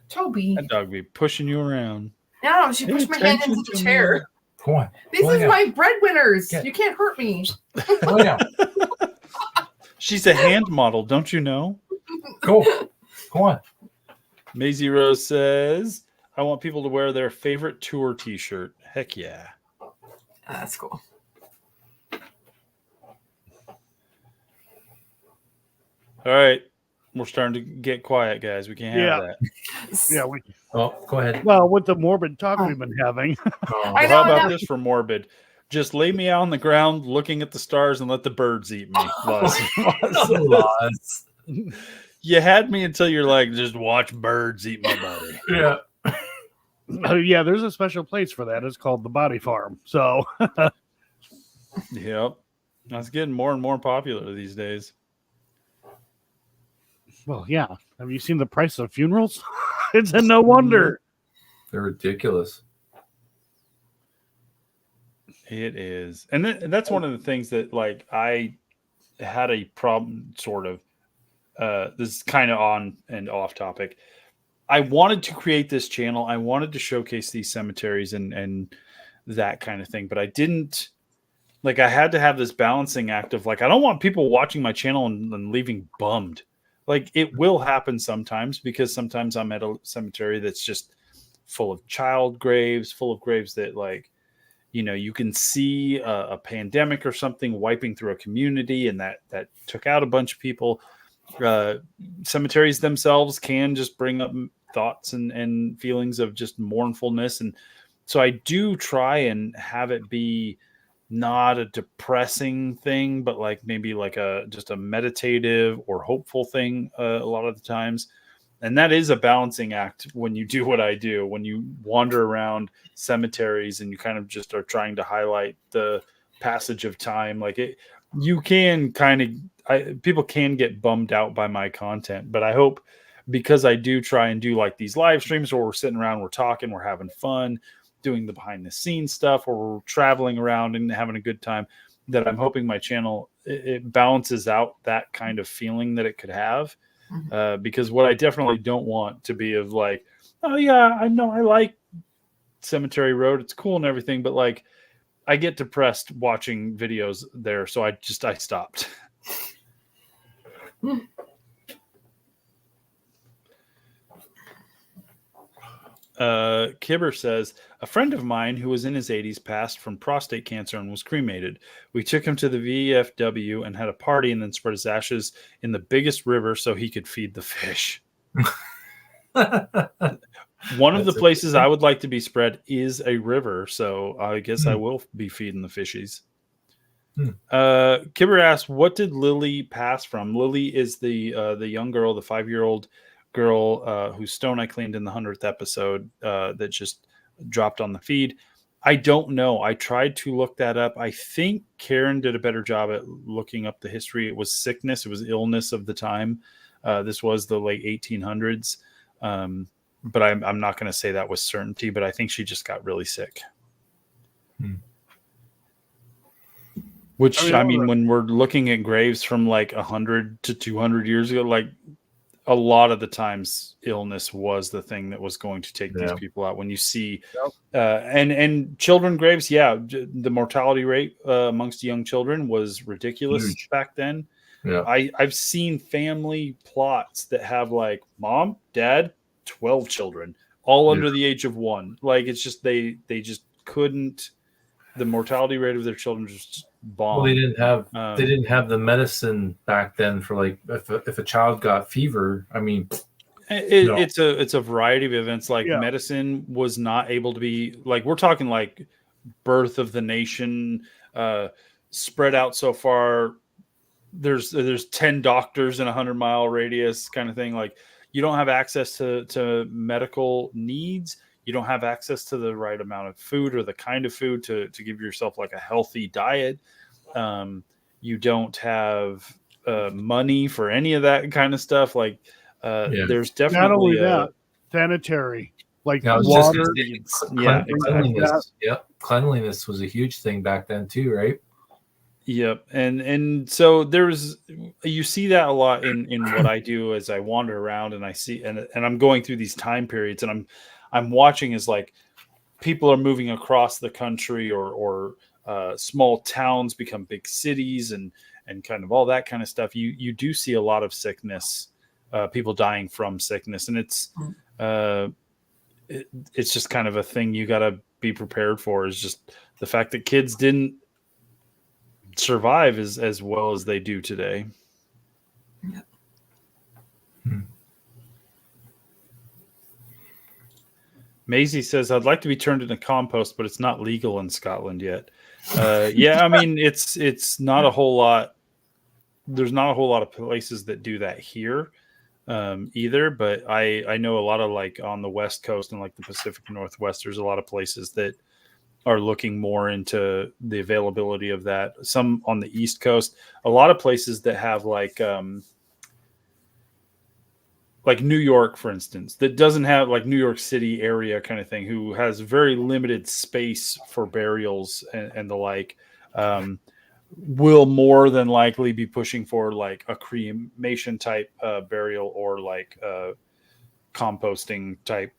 Toby. That dog be pushing you around. No, she pushed my hand into the chair. Come on. This is my breadwinners. You can't hurt me. She's a hand model, don't you know? Cool. Come on. Maisie Rose says, I want people to wear their favorite tour t-shirt. Heck yeah. That's cool. All right. We're starting to get quiet, guys. We can't have that. Yeah. Go ahead. Well, with the morbid talk we've been having. How about this for morbid? Just lay me out on the ground looking at the stars and let the birds eat me. You had me until you're like, just watch birds eat my body. Yeah. Yeah, there's a special place for that. It's called the Body Farm. So, yep. That's getting more and more popular these days. Well, yeah. Have you seen the price of funerals? It's a no wonder. They're ridiculous. It is. And that's one of the things that, like, I had a problem, sort of. This is kind of on and off topic. I wanted to create this channel. I wanted to showcase these cemeteries and that kind of thing, but I didn't. Like, I had to have this balancing act of, like, I don't want people watching my channel and leaving bummed. Like, it will happen sometimes because sometimes I'm at a cemetery that's just full of child graves, full of graves that, like, you can see a pandemic or something wiping through a community, and that took out a bunch of people. Cemeteries themselves can just bring up thoughts and feelings of just mournfulness, and so I do try and have it be not a depressing thing, but like maybe like just a meditative or hopeful thing a lot of the times. And that is a balancing act when you do what I do, when you wander around cemeteries and you kind of just are trying to highlight the passage of time. Like you can people can get bummed out by my content, but I hope, because I do try and do like these live streams where we're sitting around, we're talking, we're having fun, doing the behind the scenes stuff, or we're traveling around and having a good time, that I'm hoping my channel, it balances out that kind of feeling that it could have. Because what I definitely don't want to be of like, oh yeah, I know I like Cemetery Road, it's cool and everything, but like I get depressed watching videos there, so I stopped. Kibber says, a friend of mine who was in his 80s passed from prostate cancer and was cremated. We took him to the VFW and had a party, and then spread his ashes in the biggest river so he could feed the fish. One of the places I would like to be spread is a river, so I guess I will be feeding the fishies. Kibber asks, what did Lily pass from? Lily is the young girl, the 5-year-old girl whose stone I cleaned in the 100th episode that just dropped on the feed. I don't know. I tried to look that up. I think Karen did a better job at looking up the history. It was sickness. It was illness of the time. This was the late 1800s. But I'm not going to say that with certainty, but I think she just got really sick. Which, I mean, when we're looking at graves from like 100 to 200 years ago, like a lot of the times illness was the thing that was going to take these people out. When you see, and children graves, the mortality rate amongst young children was ridiculous back then. Yeah. I've seen family plots that have like mom, dad, 12 children, all under the age of 1. Like it's just, they just couldn't, the mortality rate of their children just bombed. Well, they didn't have the medicine back then for like if a child got fever. I mean, it's a variety of events. Like medicine was not able to be like, we're talking like birth of the nation, spread out so far. There's 10 doctors in a 100-mile radius kind of thing. Like you don't have access to medical needs. You don't have access to the right amount of food or the kind of food to give yourself like a healthy diet. You don't have money for any of that kind of stuff. Like there's definitely not only that, sanitary, like water. Cleanliness. Yep, cleanliness was a huge thing back then too, right? Yep, and so you see that a lot in what I do as I wander around and I see and I'm going through these time periods and I'm watching as like people are moving across the country or small towns become big cities and kind of all that kind of stuff. You do see a lot of sickness, people dying from sickness, and it's just kind of a thing you got to be prepared for. Is just the fact that kids didn't survive as well as they do today. Yeah. Maisie says, I'd like to be turned into compost, but it's not legal in Scotland yet. I mean, it's not a whole lot. There's not a whole lot of places that do that here either. But I know a lot of like on the West Coast and like the Pacific Northwest, there's a lot of places that are looking more into the availability of that. Some on the East Coast, a lot of places that have like New York, for instance, that doesn't have like New York City area kind of thing, who has very limited space for burials and the like, will more than likely be pushing for like a cremation type burial or like composting type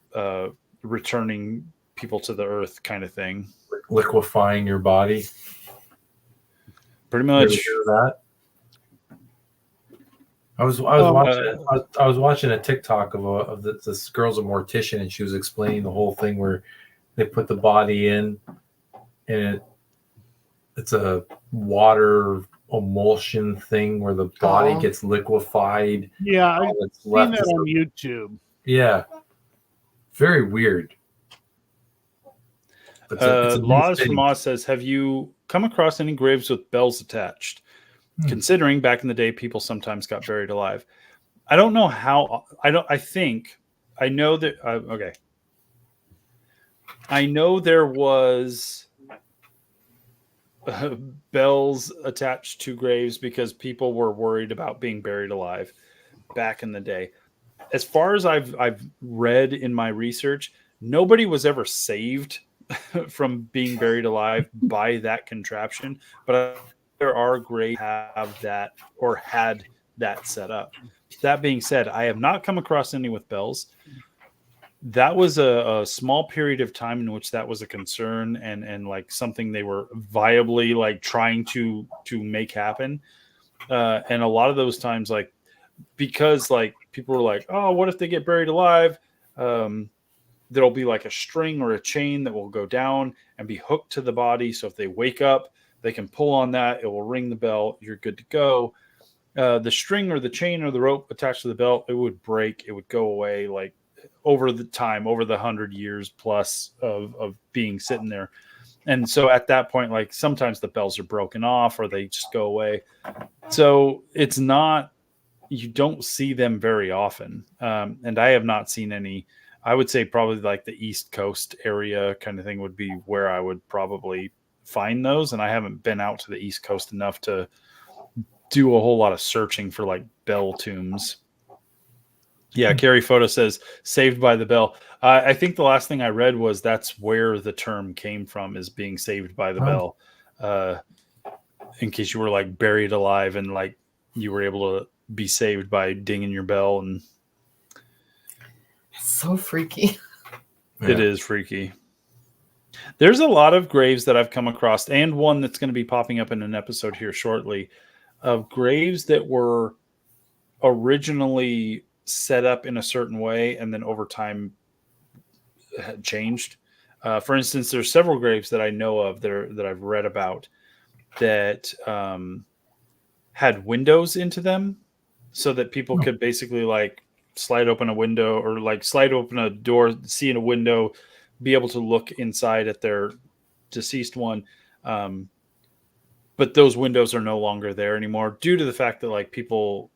returning people to the earth kind of thing. Liquefying your body. Pretty much. That? I was watching a TikTok of this girl's a mortician, and she was explaining the whole thing where they put the body in, and it's a water emulsion thing where the body gets liquefied. Yeah, I've All that's seen left that is on YouTube. yeah, very weird. It's a new Laws from thing. Oz says, have you come across any graves with bells attached? Considering back in the day, people sometimes got buried alive. I don't know how. I know that. Okay. I know there was bells attached to graves because people were worried about being buried alive back in the day. As far as I've read in my research, nobody was ever saved from being buried alive by that contraption, but there are graves that have that or had that set up. That being said, I have not come across any with bells. That was a small period of time in which that was a concern and like something they were viably like trying to make happen. And a lot of those times, like, because like people were like, oh, what if they get buried alive? There'll be like a string or a chain that will go down and be hooked to the body. So if they wake up, they can pull on that. It will ring the bell. You're good to go. The string or the chain or the rope attached to the belt, it would break. It would go away like over the time, over the 100 years plus of being sitting there. And so at that point, like sometimes the bells are broken off or they just go away. So it's not, you don't see them very often. And I have not seen any. I would say probably like the East Coast area kind of thing would be where I would probably find those. And I haven't been out to the East Coast enough to do a whole lot of searching for like bell tombs. Yeah, Carrie Photo says Saved by the Bell. I think the last thing I read was that's where the term came from, is being saved by the bell. In case you were like buried alive and like you were able to be saved by dinging your bell. And It's so freaky. It is freaky. There's a lot of graves that I've come across, and one that's going to be popping up in an episode here shortly, of graves that were originally set up in a certain way and then over time had changed. For instance, there's several graves that I know of that I've read about that had windows into them so that people could basically like slide open a window or like slide open a door, see in a window, be able to look inside at their deceased one. But those windows are no longer there anymore due to the fact that like people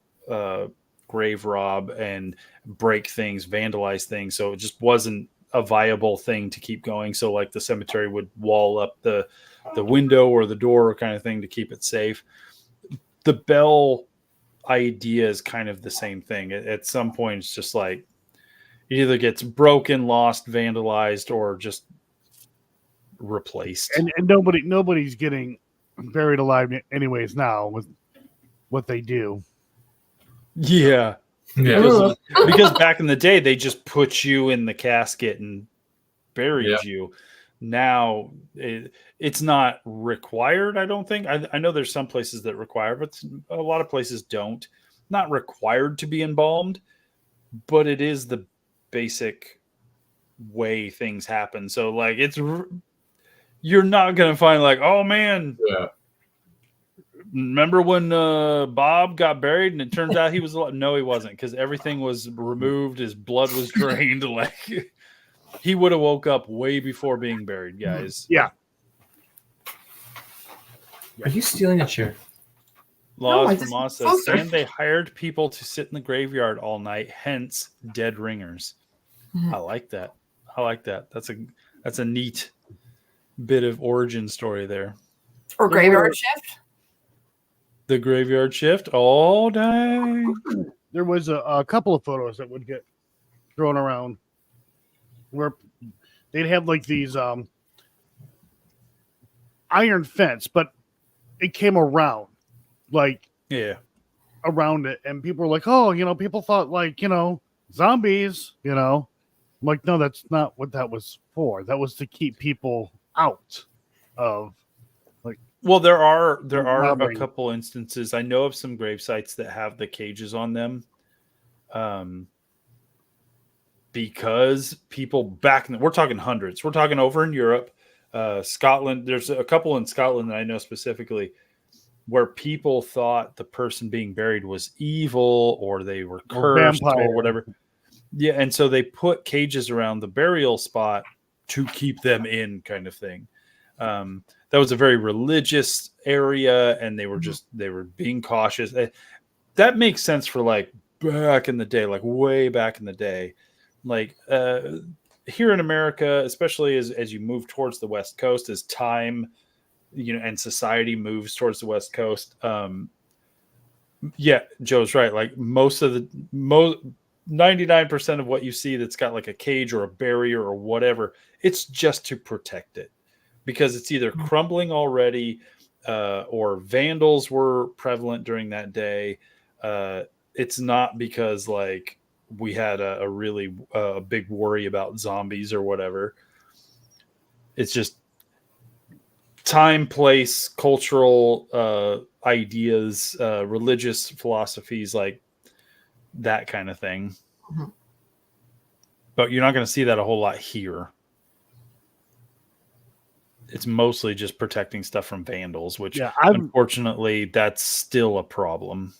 grave rob and break things, vandalize things. So it just wasn't a viable thing to keep going. So like the cemetery would wall up the window or the door kind of thing to keep it safe. The bell idea is kind of the same thing. At some point, it's just like it either gets broken, lost, vandalized, or just replaced. And nobody's getting buried alive anyways now with what they do. Yeah. Yeah. Because back in the day, they just put you in the casket and buried you. Now it's not required, I don't think. I know there's some places that require, but a lot of places don't. Not required to be embalmed, but it is the basic way things happen. So like you're not going to find like, oh man, remember when Bob got buried and it turns out he was alive? No, he wasn't, because everything was removed. His blood was drained. Like he would have woke up way before being buried, guys. Yeah. Are you stealing a chair? Laws from Moss says, and they hired people to sit in the graveyard all night, hence dead ringers. I like that. That's a neat bit of origin story there. Or graveyard shift. The graveyard shift all day. There was a couple of photos that would get thrown around where they'd have like these iron fence, but it came around, like around it, and people were like, "Oh, people thought like zombies." I'm like, no, that's not what that was for. That was to keep people out of. Well, there are a couple instances. I know of some grave sites that have the cages on them, because people back in we're talking hundreds. We're talking over in Europe. Scotland. There's a couple in Scotland that I know specifically where people thought the person being buried was evil or they were cursed or whatever. Yeah, and so they put cages around the burial spot to keep them in, kind of thing. That was a very religious area, and they were being cautious. That makes sense for like back in the day, like way back in the day. Like here in America, especially as you move towards the West Coast, as time, and society moves towards the West Coast. Yeah, Joe's right. Like 99% of what you see that's got like a cage or a barrier or whatever, it's just to protect it because it's either crumbling already or vandals were prevalent during that day. It's not because like we had a really big worry about zombies or whatever. It's just time, place, cultural ideas, religious philosophies, like that kind of thing. Mm-hmm. But you're not going to see that a whole lot here. It's mostly just protecting stuff from vandals, which unfortunately that's still a problem.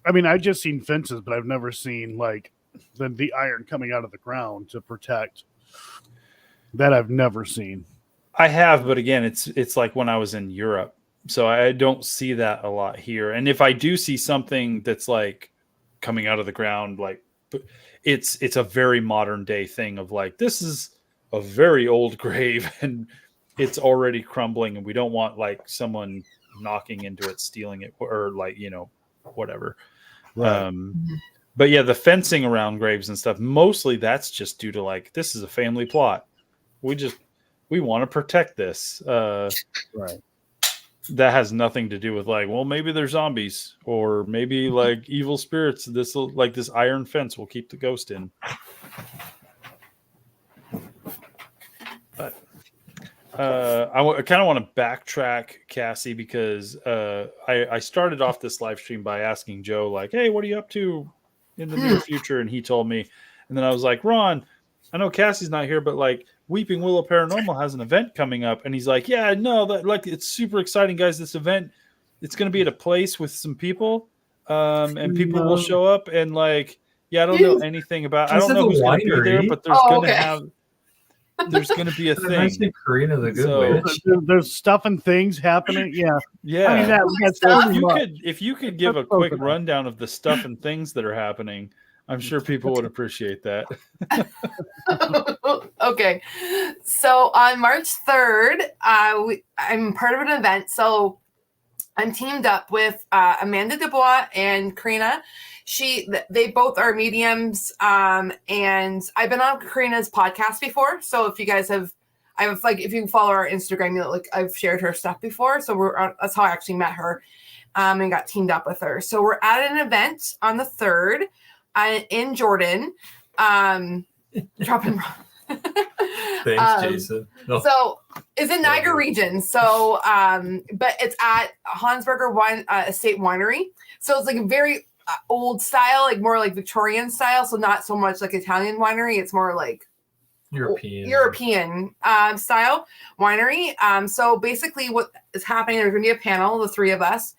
I mean, I've just seen fences, but I've never seen like the iron coming out of the ground to protect. That I've never seen. I have, but again, it's like when I was in Europe, so I don't see that a lot here. And if I do see something that's like coming out of the ground, like it's a very modern day thing of like, this is a very old grave and it's already crumbling and we don't want like someone knocking into it, stealing it, or like, whatever. Right. But yeah, the fencing around graves and stuff, mostly that's just due to like, this is a family plot. We want to protect this. Right. That has nothing to do with like, well, maybe they're zombies or maybe like evil spirits. This iron fence will keep the ghost in. But I kind of want to backtrack, Cassie, because I started off this live stream by asking Joe, like, hey, what are you up to in the near future? And he told me, and then I was like, Ron, I know Cassie's not here, but like Weeping Willow Paranormal has an event coming up. And he's like, yeah, no, that like, it's super exciting, guys. This event, it's going to be at a place with some people and people will show up and like, yeah, I don't know anything about, I don't know who's going to be there, but there's there's going to be a thing. Karina the Good Witch. There's stuff and things happening. Yeah. Yeah. I mean, that's if you could give a quick rundown of the stuff and things that are happening, I'm sure people would appreciate that. Okay. So on March 3rd, I'm part of an event. So I'm teamed up with Amanda Dubois and Karina. They both are mediums. And I've been on Karina's podcast before. So if you guys if you follow our Instagram, I've shared her stuff before. So that's how I actually met her and got teamed up with her. So we're at an event on the 3rd. In Jordan, dropping. Thanks, Jason. No. So it's in Niagara region. So, but it's at Hansberger Estate Winery. So it's like a very old style, like more like Victorian style. So not so much like Italian winery. It's more like European style winery. So basically, what is happening? There's going to be a panel, the three of us.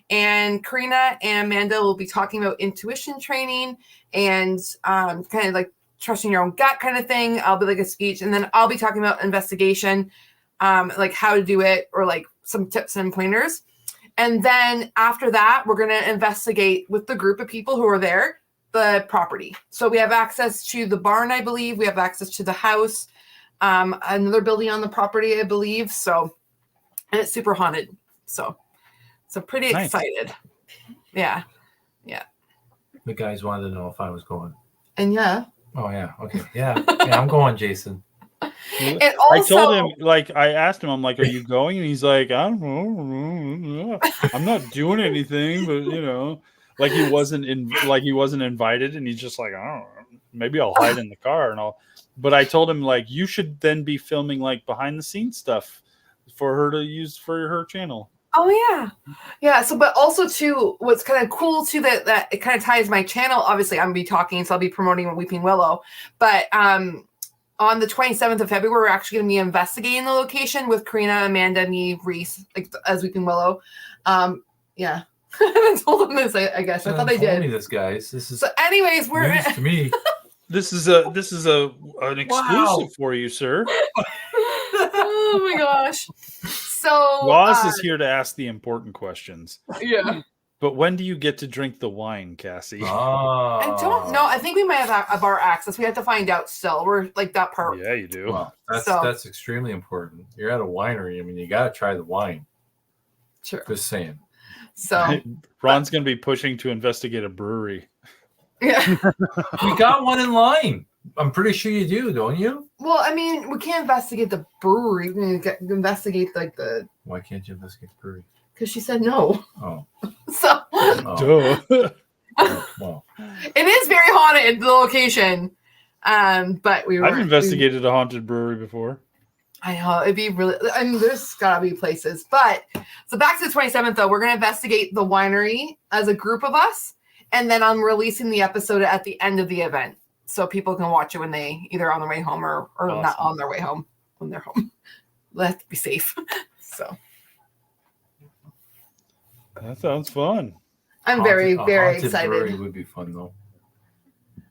And Karina and Amanda will be talking about intuition training and kind of like trusting your own gut kind of thing. I'll be like a speech, and then I'll be talking about investigation, like how to do it or like some tips and pointers. And then after that, we're going to investigate with the group of people who are there, the property. So we have access to the barn, I believe. We have access to the house, another building on the property, I believe. So, and it's super haunted. So pretty excited. Yeah. The guys wanted to know if I was going. And yeah. Oh yeah. Okay. Yeah. Yeah, I'm going, Jason. And also, I told him, like, I asked him, I'm like, are you going? And he's like, I don't know. I'm not doing anything, but like he wasn't invited, and he's just like, I don't know, maybe I'll hide in the car and all. But I told him, like, you should then be filming like behind the scenes stuff for her to use for her channel. Oh yeah. So, but also too, what's kind of cool too that it kind of ties my channel. Obviously, I'm gonna be talking, so I'll be promoting Weeping Willow. But on the 27th of February, we're actually going to be investigating the location with Karina, Amanda, me, Reese, like, as Weeping Willow. Yeah. I haven't told them this, I guess. I thought they did. Me this, guys. This is so anyways, we're news to me. This is an exclusive for you, sir. oh my gosh. So Ross is here to ask the important questions. Yeah. But when do you get to drink the wine, Cassie? I don't know. I think we might have a bar access. We have to find out still. We're like that part. Yeah, you do. Well, that's extremely important. You're at a winery. I mean, you got to try the wine. Sure. Just saying. So Ron's going to be pushing to investigate a brewery. Yeah. We got one in line. I'm pretty sure you do, don't you? Well, I mean, we can't investigate the brewery. We can investigate like the. Why can't you investigate the brewery? Because she said no. Oh. So. Oh. Well. It is very haunted, the location. But I've investigated a haunted brewery before. I know it'd be really. I mean, there's gotta be places. But so back to the 27th, though, we're gonna investigate the winery as a group of us, and then I'm releasing the episode at the end of the event, so people can watch it when they either on their way home or awesome. Not on their way home when they're home. They have to be safe. So that sounds fun. I'm very excited. Brewery would be fun though.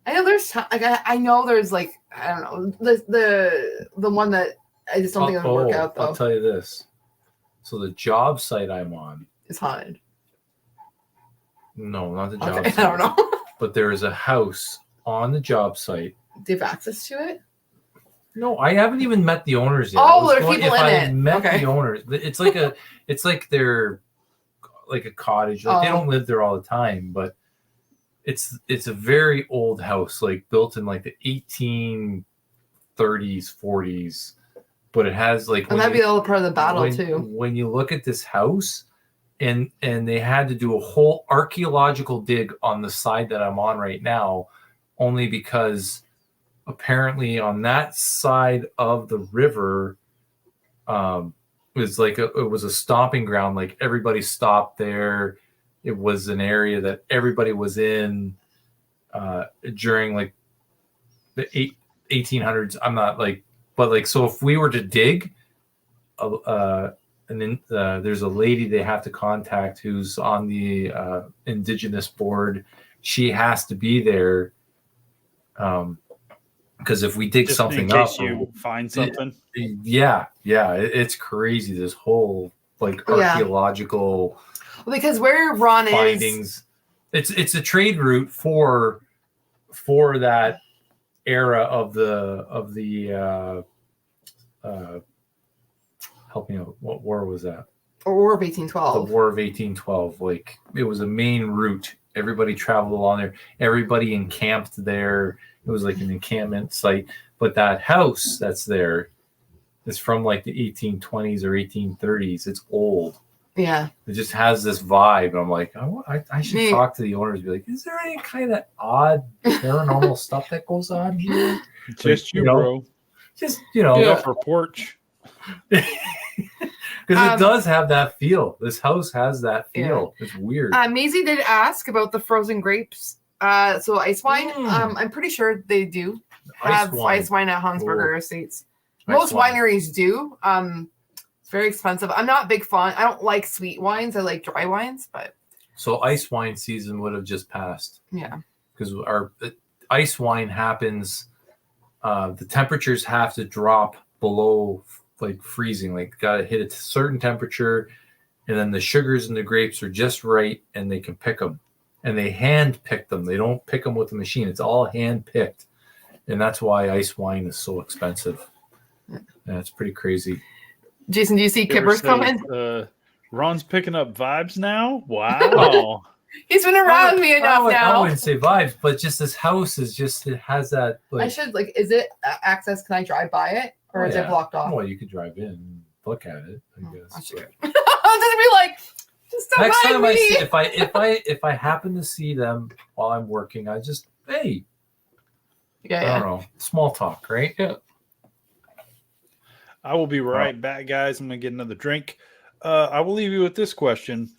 I know there's like I know there's like I don't know the one that I just don't think it'll work out though. I'll tell you this. So the job site I'm on is haunted. No, not the job site. I don't know. But there is a house on the job site. Do you have access to it? No, I haven't even met the owners yet. Oh, there's people in it. Met the owners. It's like they're like a cottage. Like they don't live there all the time, but it's a very old house, like built in like the 1830s, 40s. But it has like and that'd be all part of the battle too. When you look at this house, and they had to do a whole archaeological dig on the side that I'm on right now, only because apparently on that side of the river, it was a stomping ground. Like everybody stopped there. It was an area that everybody was in during like the 1800s. I'm not like. But like, so if we were to dig, and then there's a lady they have to contact who's on the Indigenous board. She has to be there, because if we dig just something in case up, you find something. Yeah, it's crazy. This whole like archaeological because where Ron findings. It's a trade route for that era of the help me out. What war was that? War of 1812. The War of 1812. Like it was a main route. Everybody traveled along there. Everybody encamped there. It was like an encampment site. But that house that's there is from like the 1820s or 1830s. It's old. Yeah. It just has this vibe. And I'm like, I should talk to the owners and be like, is there any kind of odd paranormal stuff that goes on here? Just like, bro. Just, for porch. Because it does have that feel. This house has that feel. Yeah. It's weird. Maisie did ask about the frozen grapes. So ice wine. I'm pretty sure they do have ice wine at Hansberger Estates. Most wineries do. It's very expensive. I'm not a big fan. I don't like sweet wines. I like dry wines, but so ice wine season would have just passed. Yeah, because our ice wine happens. The temperatures have to drop below like freezing. Like got to hit a certain temperature, and then the sugars in the grapes are just right, and they can pick them. And they hand pick them. They don't pick them with a machine. It's all hand picked, and that's why ice wine is so expensive. Yeah, it's pretty crazy. Jason, do you see Kippers coming? Ron's picking up vibes now. Wow. He's been around me enough now. I wouldn't say vibes, but just this house is just, it has that. Like, I should is it access? Can I drive by it or is it blocked off? Well, you could drive in and look at it, I guess. I should. I'll just be like, just don't next time me. I see, if I happen to see them while I'm working, I just, hey. Yeah. I don't know. Small talk, right? Yeah. I will be right back, guys. I'm going to get another drink. I will leave you with this question.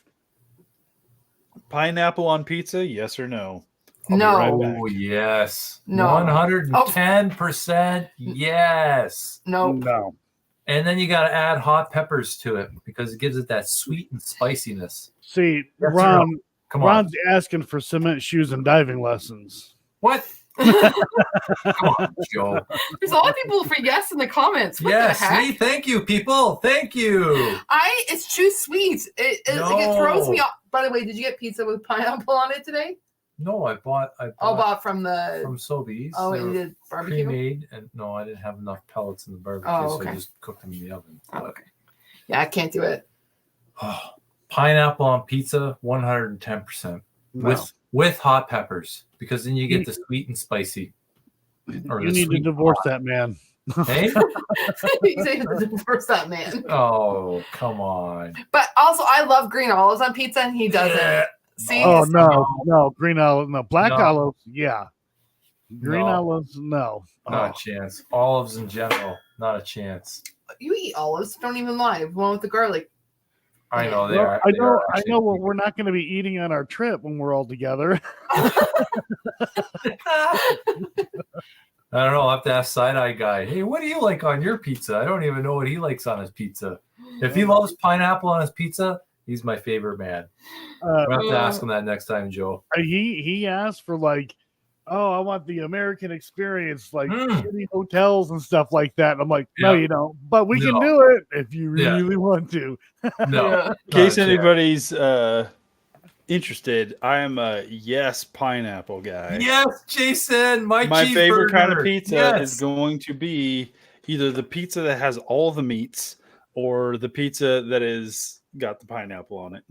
Pineapple on pizza, yes or no? I'll No. be right Oh back. yes, No. 110%. Yes. Nope. No. And then you got to add hot peppers to it because it gives it that sweet and spiciness. See, Yes, Ron. Come on. Ron's asking for cement shoes and diving lessons. What? Come on, Joe. There's a lot of people for yes in the comments. What Yes. the heck? See, thank you, people. Thank you. It's too sweet. It throws me No. off. By the way, did you get pizza with pineapple on it today? No, I bought Bought from the. from Sobeys. Oh, They and were you did barbecue. pre-made, and no, I didn't have enough pellets in the barbecue, Oh, so okay. I just cooked them in the oven. Oh, okay. Yeah, I can't do it. Oh, pineapple on pizza, 110%. No. With hot peppers, because then you get the sweet and spicy. Or You the need to sweet divorce hot. that man. Hey? You say the first that man. Oh, come on. But also, I love green olives on pizza, and he doesn't. Yeah. See? Oh No. no, green olive, no, black No. olives, yeah. Green No. olives, no. Not a chance. Olives in general, not a chance. You eat olives. Don't even lie. One with the garlic. I know they Well, are. I they know. are I actually know what we're not going to be eating on our trip when we're all together. I don't know. I'll have to ask Side Eye Guy. Hey, what do you like on your pizza? I don't even know what he likes on his pizza. If he loves pineapple on his pizza, he's my favorite man. I'll have to ask him that next time, Joe. He asked for like, oh, I want the American experience, like Mm. shitty hotels and stuff like that. And I'm like, no, Yeah. you don't. But we can No. do it if you Yeah. really want to. No. Yeah. In case Not a chance. anybody's interested, I am a yes pineapple guy. Yes, Jason, my favorite kind of cheeseburger. pizza Yes. is going to be either the pizza that has all the meats or the pizza that is got the pineapple on it.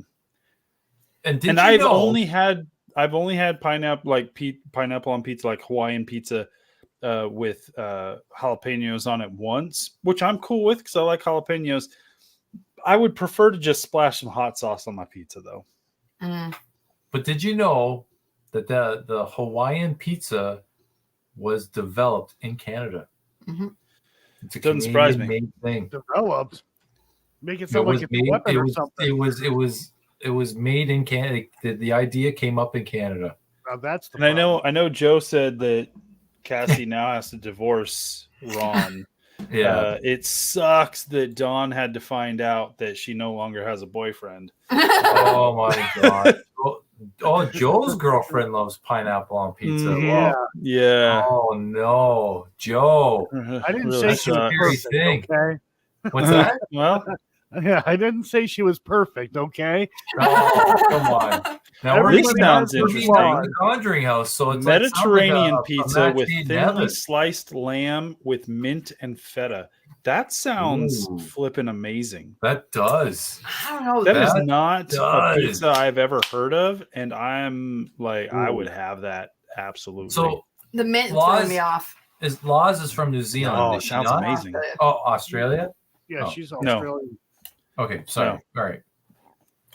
And And I've only had pineapple pineapple on pizza, like Hawaiian pizza with jalapenos on it once, which I'm cool with because I like jalapenos. I would prefer to just splash some hot sauce on my pizza though. But did you know that the Hawaiian pizza was developed in Canada? Mhm. It's a Doesn't surprise me. Canadian-made thing. Developed. Make it It sound was like it's a weapon or something. it was made in Canada. The idea came up in Canada. Now that's the And problem. I know Joe said that Cassie now has to divorce Ron. Yeah. It sucks that Dawn had to find out that she no longer has a boyfriend. Oh my god. Oh, Joe's girlfriend loves pineapple on pizza. Mhm. Yeah. Whoa. Yeah. Oh no, Joe. I didn't Really say she was sucks. Scary perfect, thing. okay? What's that? Well, Yeah, I didn't say she was perfect, okay? Oh, come on. Now Everybody this sounds has their interesting. flaws. The Conjuring House, so it's Mediterranean like, pizza with made in thinly heaven. sliced lamb with mint and feta. That sounds Ooh. flipping amazing. That does. I don't know. That is That not a does. pizza I've ever heard of, and I'm like, I Ooh. would have that absolutely. So The mint Laws- threw me off. Laws is from New Zealand. Oh, is she sounds not? amazing. Oh, Australia? Yeah, Oh. she's No. Australian. Okay, sorry. All right.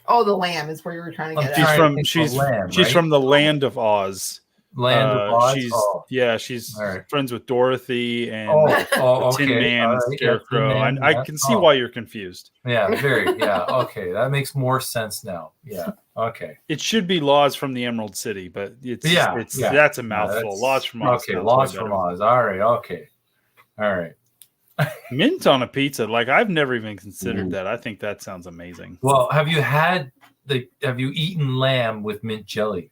Oh, the lamb is where you were trying to I'm get she's trying at. to from think she's of land, she's right? from the land of Oz. Land of Oz. She's Oh, she's all right. friends with Dorothy and oh, the Tin okay. Man All and right, yeah, Tin Scarecrow. Man, I yeah. can see Oh, why you're confused. Yeah, very. Yeah, okay. That makes more sense now. Yeah, okay. It should be Laws from the Emerald City, but it's Yeah, that's a Yeah, mouthful. that's- Laws from Oz. Okay, sounds Laws way from better. Oz. All right, okay. All right. Mint on a pizza. Like I've never even considered Ooh. that. I think that sounds amazing. Well, have you eaten lamb with mint jelly?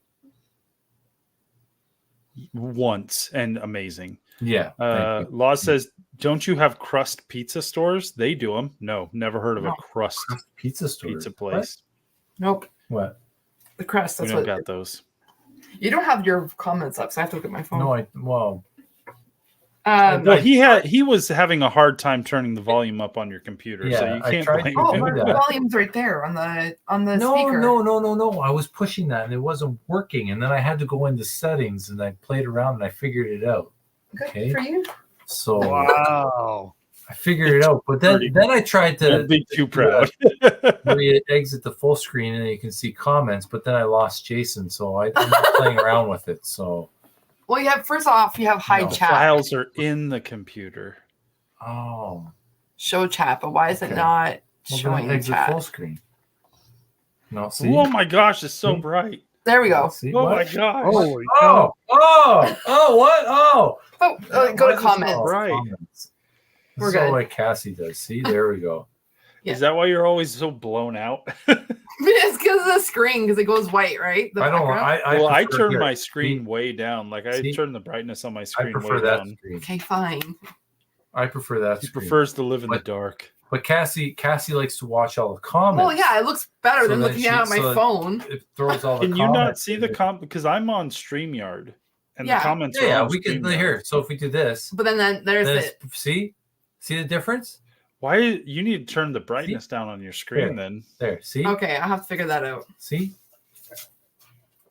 Once and amazing. Yeah. thank you. Law says, don't you have crust pizza stores? They do them. No, never heard of a No. crust Pizza store. pizza place. Nope. What? The crust. We That's don't what. got those. You don't have your comments up, so I have to look at my phone. No, Well, he was having a hard time turning the volume up on your computer, so Yeah, you I can't tried blame to Oh, him. do the that. volume's right there on the no, speaker. no. I was pushing that and it wasn't working, and then I had to go into settings and I played around and I figured it out. Good Okay. for you. So Wow. I figured it out, but then I tried to Don't be too proud. where you exit the full screen and you can see comments, but then I lost Jason, so I'm not playing around with it. So Well, you have first off, you have hide No. chat, Files are in the computer. show chat, but why is it Okay. not well, showing then exit chat? full screen. No, see. Oh my gosh, it's so bright. There we go. See, Oh what? my gosh! Holy cow. What? Go to comments. Right. Comments. We're This is all good. like Cassie does. See, there we go. Yeah. Is that why you're always so blown out? It's because of the screen, because it goes white, right? The I don't. background? I prefer turn here. my screen See, way down. Like I See? turn the brightness on my I screen prefer way that down. screen. Okay, fine. I prefer that He screen. prefers to live in the But- dark. But Cassie likes to watch all the comments. Well, yeah, it looks better So than then looking she- at my so- phone. It throws all the Can comments. you not see the in. comment? Because I'm on StreamYard, and Yeah. the comments are Yeah, on we can StreamYard. here. So if we do this, But then there's then it. see the difference? Why you need to turn the brightness down on your screen? Then There, see, Okay, I have to figure that out. see.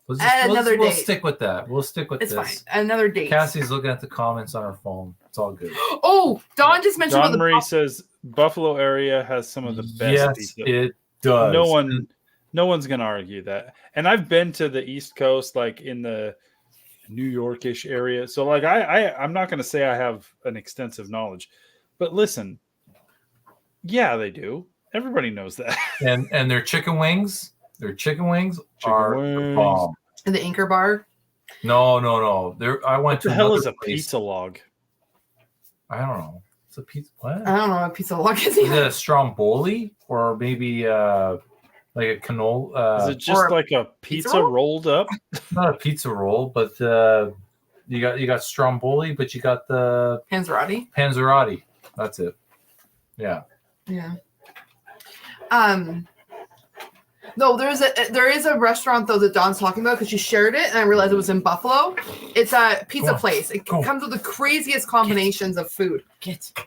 We'll, Add another we'll date. stick with that. We'll stick with It's this. fine. Another date. Cassie's looking at the comments on her phone. It's all good. Oh, Dawn just mentioned John about Marie says Buffalo area has some of the best Yes, pizza. it does. No one's gonna argue that. And I've been to the East Coast, like in the New Yorkish area. So like I'm not gonna say I have an extensive knowledge, but listen, yeah, they do. Everybody knows that. And their chicken wings. Their chicken wings are the wings. bomb. the Anchor Bar. No. I went What to the hell another is a place. pizza log? I don't know. It's a pizza. What? I don't know what pizza log is Is it either. a stromboli or maybe like a canola? Is it just or a like a pizza pizza roll? rolled up? Not a pizza roll, but you got stromboli, but you got the Panzerotti. panzerotti. That's it. Yeah. Yeah. No, there is a restaurant though that Dawn's talking about because she shared it and I realized it was in Buffalo. It's a pizza Go on, place. It go. comes with the craziest combinations of food.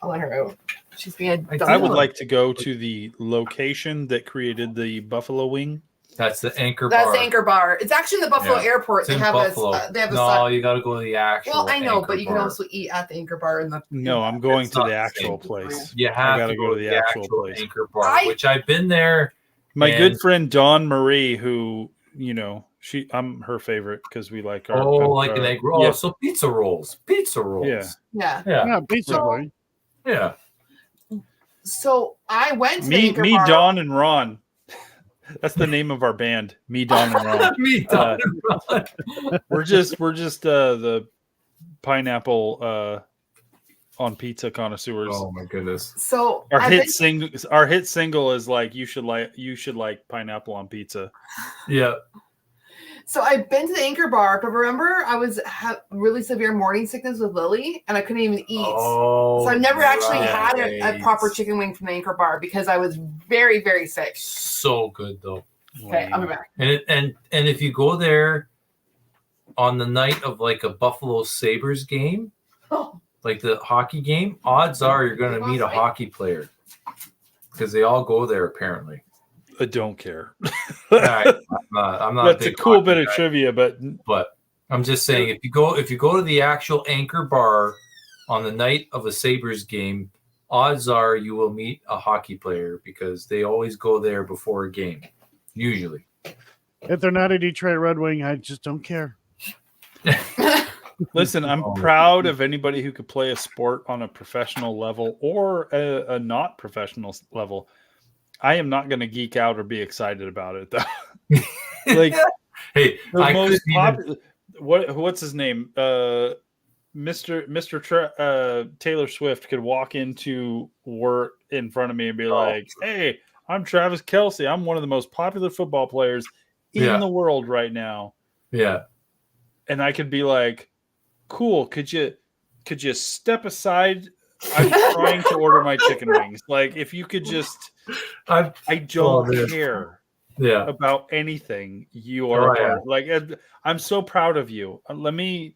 I'll let her out. She's being a I dumb I would little- like to go to the location that created the buffalo wing. That's the Anchor That's Bar. the Anchor Bar. It's actually in the Buffalo Yeah. Airport. It's They in have Buffalo. they have a No, side. you got to go to the actual. Well, I know, Anchor but you can Bar. also eat at the Anchor Bar in the. No, I'm going It's to not the the actual same. place. You have gotta to go to the actual place. Anchor Bar, which I've been there. My And- good friend Dawn Marie, who I'm her favorite because we like our like an egg roll. Yeah, Oh, so pizza rolls. Yeah. Yeah. Yeah. Yeah, basically. Yeah. So I went to the me, Anchor me, Bar. Dawn, and Ron. That's the name of our band. Me, Dawn, and Ron. Me, Uh, Don. We're just the pineapple on pizza connoisseurs. Oh my goodness. So Our I've hit single is like you should like pineapple on pizza. Yeah. So I've been to the Anchor Bar, but remember I was really severe morning sickness with Lily, and I couldn't even eat. Oh. So I never actually had a right. proper chicken wing from the Anchor Bar because I was very, very sick. So good though. Okay, I'll be back. And if you go there on the night of like a Buffalo Sabres game, Oh, like the hockey game, odds are you're going to meet a hockey player because they all go there apparently. I don't care. I'm not. That's a big cool hockey bit of guy, trivia, but but I'm just saying if you go to the actual Anchor Bar on the night of a Sabres game, odds are you will meet a hockey player because they always go there before a game, usually. If they're not a Detroit Red Wing, I just don't care. listen, I'm Oh. proud of anybody who could play a sport on a professional level or a not professional level. I am not going to geek out or be excited about it though. Like Hey, the I most couldn't even- popular. What's his name? Mr. Taylor Swift could walk into work in front of me and be like, "Hey, I'm Travis Kelce. I'm one of the most popular football players in Yeah. the world right now." Yeah. And I could be like, "Cool. Could you step aside? I'm trying to order my chicken wings. Like, if you could just, I don't man. care Yeah. about anything. You are a Oh, yeah. part. Like, I'm so proud of you. Let me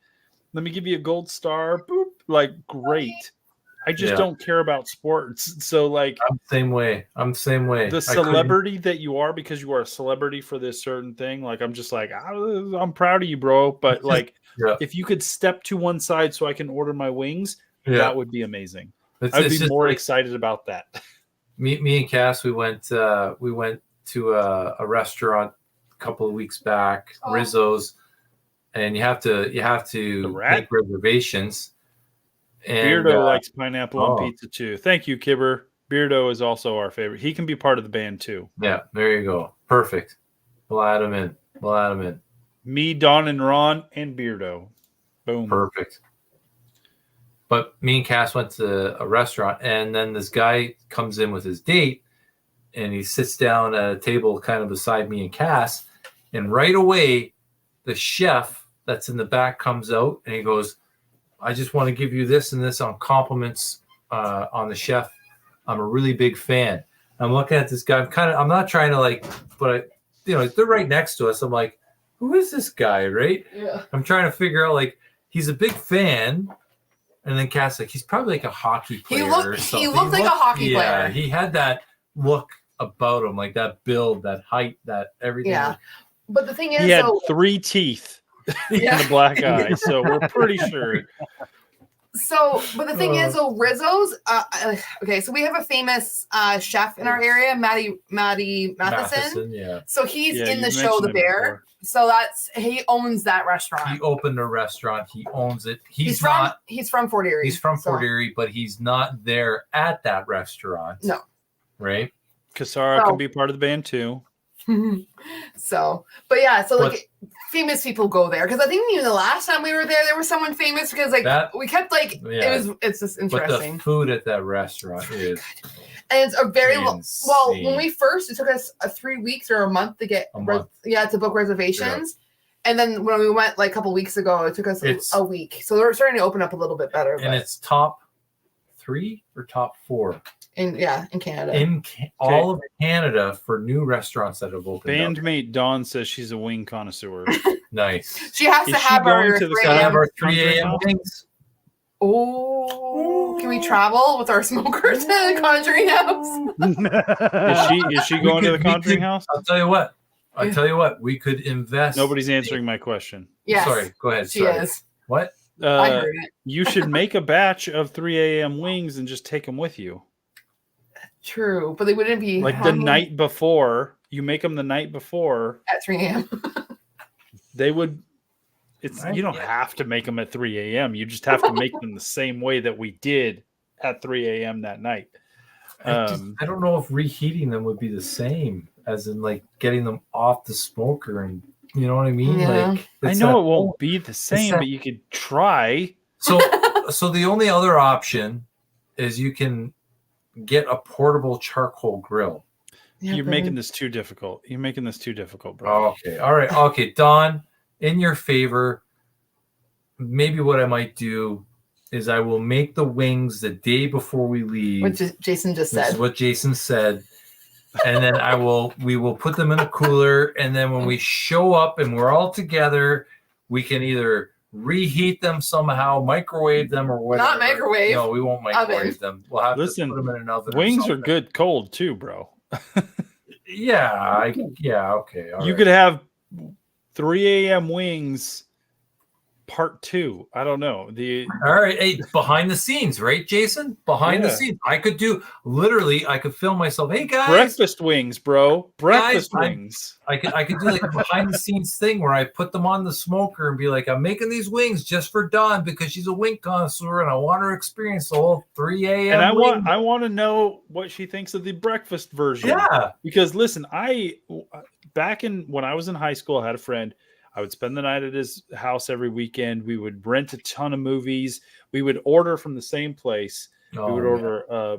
give you a gold star. Boop. Like, great. I just Yeah. don't care about sports. So, like, I'm the same way. the celebrity that you are, because you are a celebrity for this certain thing, like, I'm just like, I'm proud of you, bro. But like, Yeah. if you could step to one side so I can order my wings, Yeah. that would be amazing. It's I'd be just more like excited about that. me and Cass. We went to a restaurant a couple of weeks back, Oh. Rizzo's, and you have to The Rat? make reservations. And Beardo likes pineapple on oh. pizza too. Thank you, Kibber. Beardo is also our favorite. He can be part of the band too. yeah, there you go. Perfect. We'll add him in. Me, Don, and Ron, and Beardo. Boom. Perfect. But me and Cass went to a restaurant, and then this guy comes in with his date, and he sits down at a table kind of beside me and Cass, and right away, the chef that's in the back comes out, and he goes, I just want to give you this and this on compliments on the chef. I'm a really big fan. I'm looking at this guy. I'm not trying to but they're right next to us. I'm like, who is this guy, right? Yeah. I'm trying to figure out, he's a big fan. And then Cass, he's probably like a hockey player or something. He looked like a hockey player. Yeah, he had that look about him, like that build, that height, that everything. Yeah. But the thing is, he had 3 teeth in the black eye, so we're pretty sure. So, but the thing is, Rizzo's, okay, so we have a famous chef in our area, Matty Matheson. Yeah. So he's in the show The Bear. Before. So he owns that restaurant. He opened a restaurant. He owns it. He's from Fort Erie. He's from Fort Erie, but he's not there at that restaurant. No. Right? Kasara can be part of the band too. But yeah, famous people go there because I think even the last time we were there was someone famous because we kept it's just interesting. But the food at that restaurant is and it's a very insane. well. When we first, it took us 3 weeks or a month to get to book reservations, and then when we went a couple weeks ago, it took us a week. So they're starting to open up a little bit better. And it's top 3 or top 4 in Canada. All of Canada for new restaurants that have opened. Bandmate Dawn says she's a wing connoisseur. Nice. She has to have our 3 a.m. wings. Oh, can we travel with our smoker to the Conjuring House? Is she going to the Conjuring House? I'll tell you what. We could invest. Nobody's answering my question. Yes. Sorry. Go ahead. She is. What? I heard it. You should make a batch of 3 a.m. wings and just take them with you. True, but they wouldn't be the night before. You make them the night before at 3 a.m. They would. You don't have to make them at 3 a.m. You just have to make them the same way that we did at 3 a.m. that night. I don't know if reheating them would be the same as in getting them off the smoker, and you know what I mean. Yeah. I know it won't be the same, but you could try. So the only other option is you can get a portable charcoal grill. Yeah, You're making this too difficult. You're making this too difficult, bro. Okay. All right. Okay, Don. In your favor, maybe what I might do is I will make the wings the day before we leave. Which Jason just said. This is what Jason said. And then we will put them in a cooler. And then when we show up and we're all together, we can either reheat them somehow, microwave them, or whatever. Not microwave. No, we won't microwave them. We'll have to put them in an oven. Wings are good cold too, bro. Yeah. Okay. You could have 3 a.m. wings part 2. I don't know. All right. Hey, behind the scenes, right, Jason? Behind the scenes. I could film myself. Hey guys. Breakfast wings, bro. Breakfast wings. I could do a behind the scenes thing where I put them on the smoker and be like, I'm making these wings just for Dawn because she's a wing connoisseur and I want her to experience the whole 3 a.m. And I want to know what she thinks of the breakfast version. Yeah. Because listen, when I was in high school, I had a friend. I would spend the night at his house every weekend. We would rent a ton of movies. We would order from the same place. We would order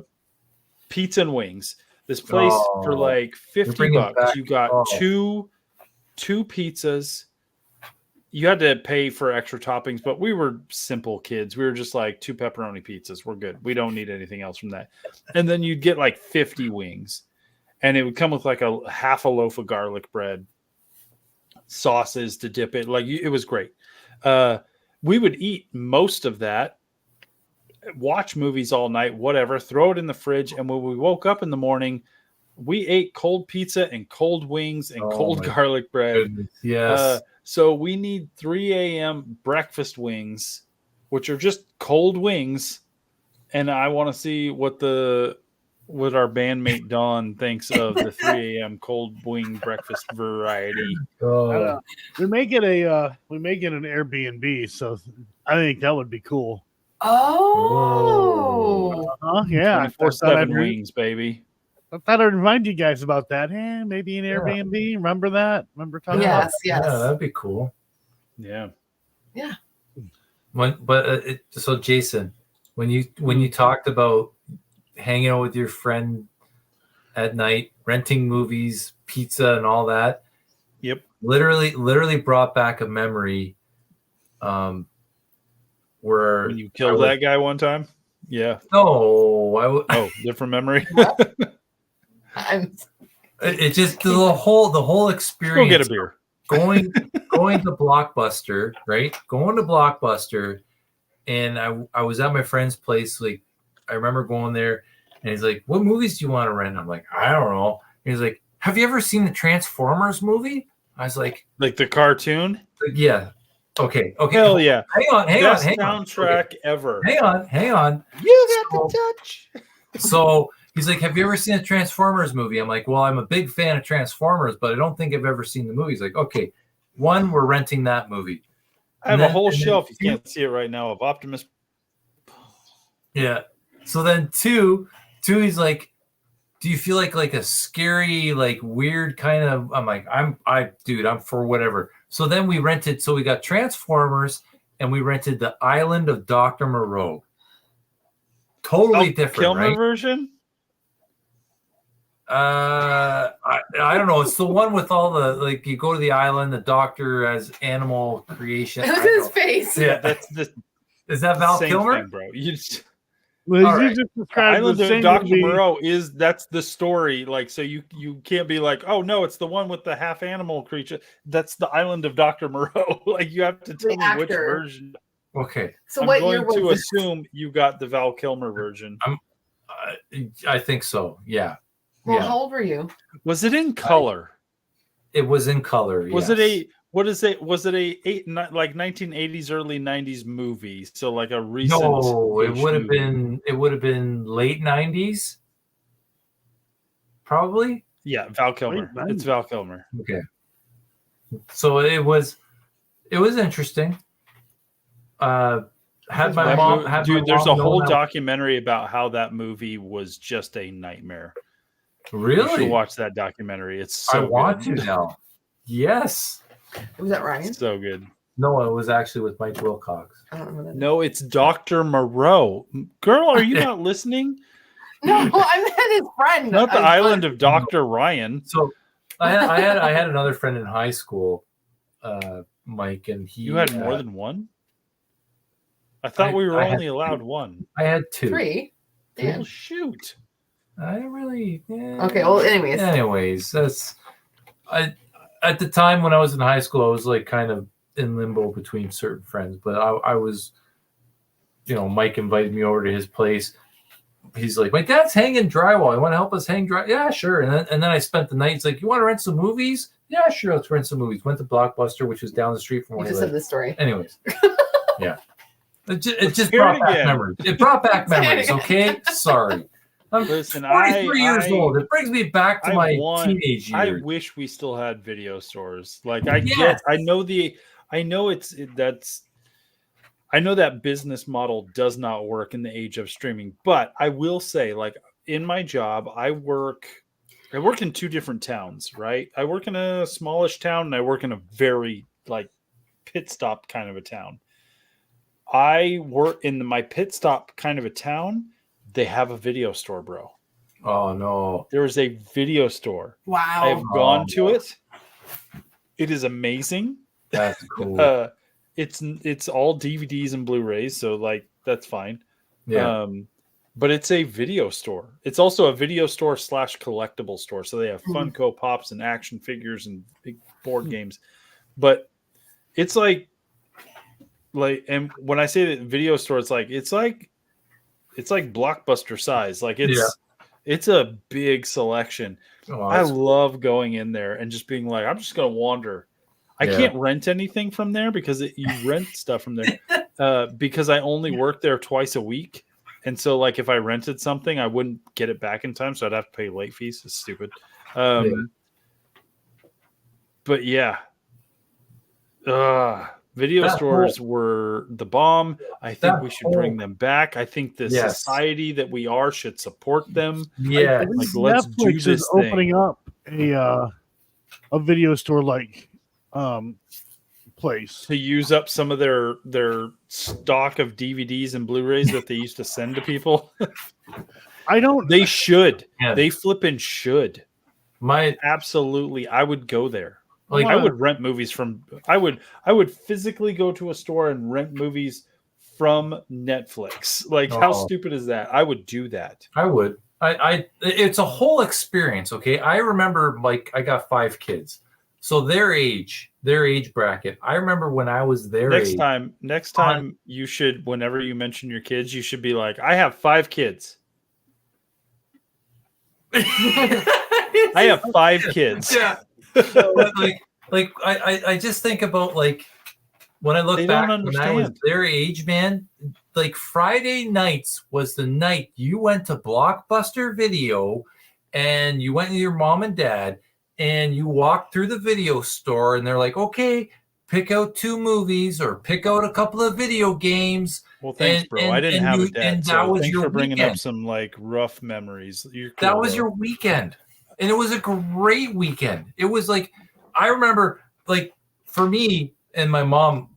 pizza and wings. This place for $50. You got two pizzas. You had to pay for extra toppings, but we were simple kids. We were just 2 pepperoni pizzas. We're good. We don't need anything else from that. And then you'd get 50 wings. And it would come with a half a loaf of garlic bread, sauces to dip it. It was great. We would eat most of that, watch movies all night, whatever, throw it in the fridge. And when we woke up in the morning, we ate cold pizza and cold wings and cold garlic bread. Goodness. Yes. So we need 3 a.m. breakfast wings, which are just cold wings. And I want to see what our bandmate Dawn thinks of the 3 a.m. cold wing breakfast variety. We may get an Airbnb, so I think that would be cool. Oh, yeah, 24/7 wings, baby. I thought I'd remind you guys about that. Maybe an Airbnb. Remember that? Remember talking about Yes, yes. Yeah, that'd be cool. Yeah. So Jason, when you talked about hanging out with your friend at night, renting movies, pizza, and all that, Yep. literally brought back a memory. Where When you killed that guy one time. Yeah. No, Oh, different memory. It just the whole experience. Go get a beer. Going to Blockbuster, right? Going to Blockbuster, and I was at my friend's place. Like, I remember going there, and he's like, "What movies do you want to rent?" I'm like, "I don't know." And he's like, "Have you ever seen the Transformers movie?" I was like the cartoon? "Yeah." Okay. Hell yeah. Hang on. Best soundtrack ever. Hang on. You got the touch. So he's like, "Have you ever seen a Transformers movie?" I'm like, "Well, I'm a big fan of Transformers, but I don't think I've ever seen the movie." He's like, "Okay, one, we're renting that movie." I have a whole shelf. You can't see it right now of Optimus. Yeah. So then two, he's like, "Do you feel like a scary, like weird kind of?" I'm like, I'm for whatever. So then we rented. So we got Transformers, and we rented the Island of Dr. Moreau. Totally different, Kilmer right? version. I don't know. It's the one with all the, like, you go to the island, the doctor has animal creation. Look at his face. Yeah, That's the is that Val same Kilmer, thing, bro? You just, Well, All you right. just described Island the of same Dr. movie. Moreau that's the story. Like, so you can't be like, oh no, it's the one with the half animal creature. That's the Island of Dr. Moreau. Like, you have to tell me which actor. version. Okay, So I'm what going year was to this? assume you got the Val Kilmer version. I think so. Yeah, Well, yeah. how old were you? Was it in color? It was in color. Was yes. it a what is it? Was it like 1980s, early 90s movie? So like a recent. No, it would have movie. been. It would have been late 90s, probably. Yeah, Val Kilmer. Late It's Val Kilmer. Okay. So it was interesting. Had my That mom. mo- Had dude, my there's a mom known whole that- documentary about how that movie was just a nightmare. You Really? should watch that documentary. It's so I want good. to now. Yes. Was that Ryan? So good. No, it was actually with Mike Wilcox. I don't know that. No, it's Dr. Moreau. Girl, are you not listening? No, I meant his friend. Not the island of Dr. Ryan. So I had another friend in high school, Mike, and he. You had more than one? I thought we were only allowed one. I had two. 3. Well, shoot. I really. Okay, well, anyways. That's. At the time when I was in high school, I was like kind of in limbo between certain friends, but I was, Mike invited me over to his place. He's like, "My dad's hanging drywall. You want to help us hang dry?" Yeah, sure. And then I spent the night. He's like, "You want to rent some movies?" Yeah, sure. Let's rent some movies. Went to Blockbuster, which was down the street from You where just I said lived. this story. Anyways, yeah. It just hear brought it back again. memories. It brought back memories. Okay, sorry. I'm Listen, 43 years old. It brings me back to my teenage I years. wish we still had video stores. Like Yes. I know that business model does not work in the age of streaming, but I will say, like, in my job, I work in two different towns, right? I work in a smallish town and I work in a very like pit stop kind of a town. I work in my pit stop kind of a town. They have a video store, bro. Oh no. There is a video store. Wow. I have gone to it. It is amazing. That's cool. It's all DVDs and Blu-rays, so like that's fine. Yeah. But it's a video store. It's also a video store / collectible store. So they have Funko Pops and action figures and big board games. But it's like, and when I say that video store, it's like Blockbuster size. Like it's a big selection. Oh, I love going in there and just being like, I'm just going to wander. I can't rent anything from there because you rent stuff from there because I only work there twice a week. And so, like, if I rented something, I wouldn't get it back in time. So I'd have to pay late fees. It's stupid. But yeah. Video That stores were the bomb. I think that we should bring whole- them back. I think the Yes. society that we are should support them. Yeah. I think Like, let's do Netflix this is opening thing. up a video store like place. To use up some of their stock of DVDs and Blu-rays that they used to send to people. I don't. They should. Yeah. They flipping should. My Absolutely. I would go there. like I would rent movies from I would physically go to a store and rent movies from Netflix. Like, how Oh. stupid is that? I would do that. I would. It's a whole experience. Okay. I remember, like, I got 5 kids. So their age bracket. I remember when I was their Next age. time you should, whenever you mention your kids, you should be like, I have 5 kids. I have 5 kids. Yeah. But, like I just think about, like, when I look They back don't when I was understand. their age, man, like Friday nights was the night you went to Blockbuster Video and you went with your mom and dad and you walked through the video store and they're like, okay, pick out 2 movies or pick out a couple of video games. Well, thanks, And- bro. and- I didn't and have you- a dad, and that so was thanks your for bringing up weekend. some like rough memories. You're cool, That was bro. your weekend. And it was a great weekend. It was like, I remember, like, for me and my mom,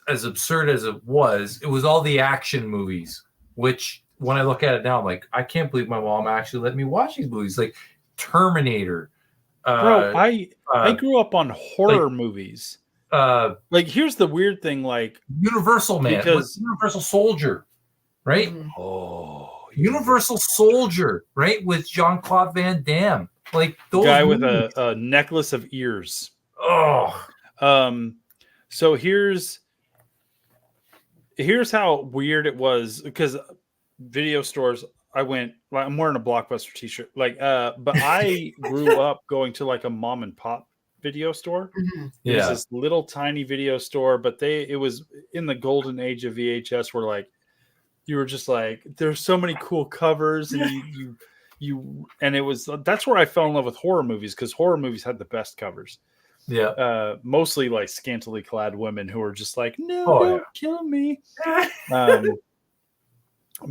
as absurd as it was all the action movies, which when I look at it now, I'm like, I can't believe my mom actually let me watch these movies. Like Terminator. Bro, I uh, grew up on horror movies. Like, here's the weird thing, like, Universal Man. Because- Universal Soldier, right? Mhm. oh, Universal Soldier, right? With Jean-Claude Van Damme. Like those guy with movies. a necklace of ears. Oh, So here's how weird it was, because video stores, I'm wearing a Blockbuster t-shirt, like, but I grew up going to like a mom and pop video store. Mhm. It was yeah. this little tiny video store, but it was in the golden age of VHS, where like you were just like, there's so many cool covers, and that's where I fell in love with horror movies, because horror movies had the best covers. Yeah. Mostly like scantily clad women who were just like, no, Oh, don't kill me.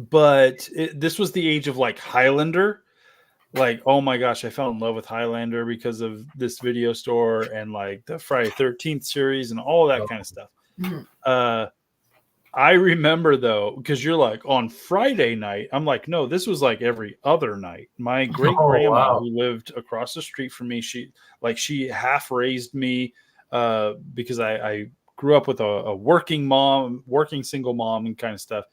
But this was the age of like Highlander. Like, oh my gosh, I fell in love with Highlander because of this video store, and like the Friday 13th series and all that kind of stuff. Mhm. I remember though, because you're like, on Friday night, I'm like, no, this was like every other night. My great grandma, wow. who lived across the street from me, she half raised me because I grew up with a working single mom and kind of stuff.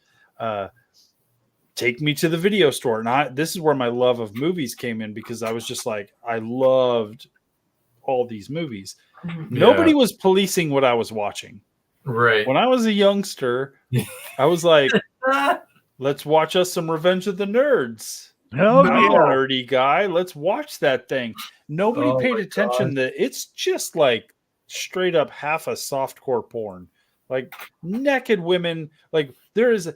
Take me to the video store. And this is where my love of movies came in, because I was just like, I loved all these movies. Mhm. Nobody was policing what I was watching. Right. When I was a youngster, I was like, let's watch us some Revenge of the Nerds. Hell I'm a yeah. nerdy guy. Let's watch that thing. Nobody Oh paid my attention that it's just like straight up half a softcore porn. Like naked women. Like there's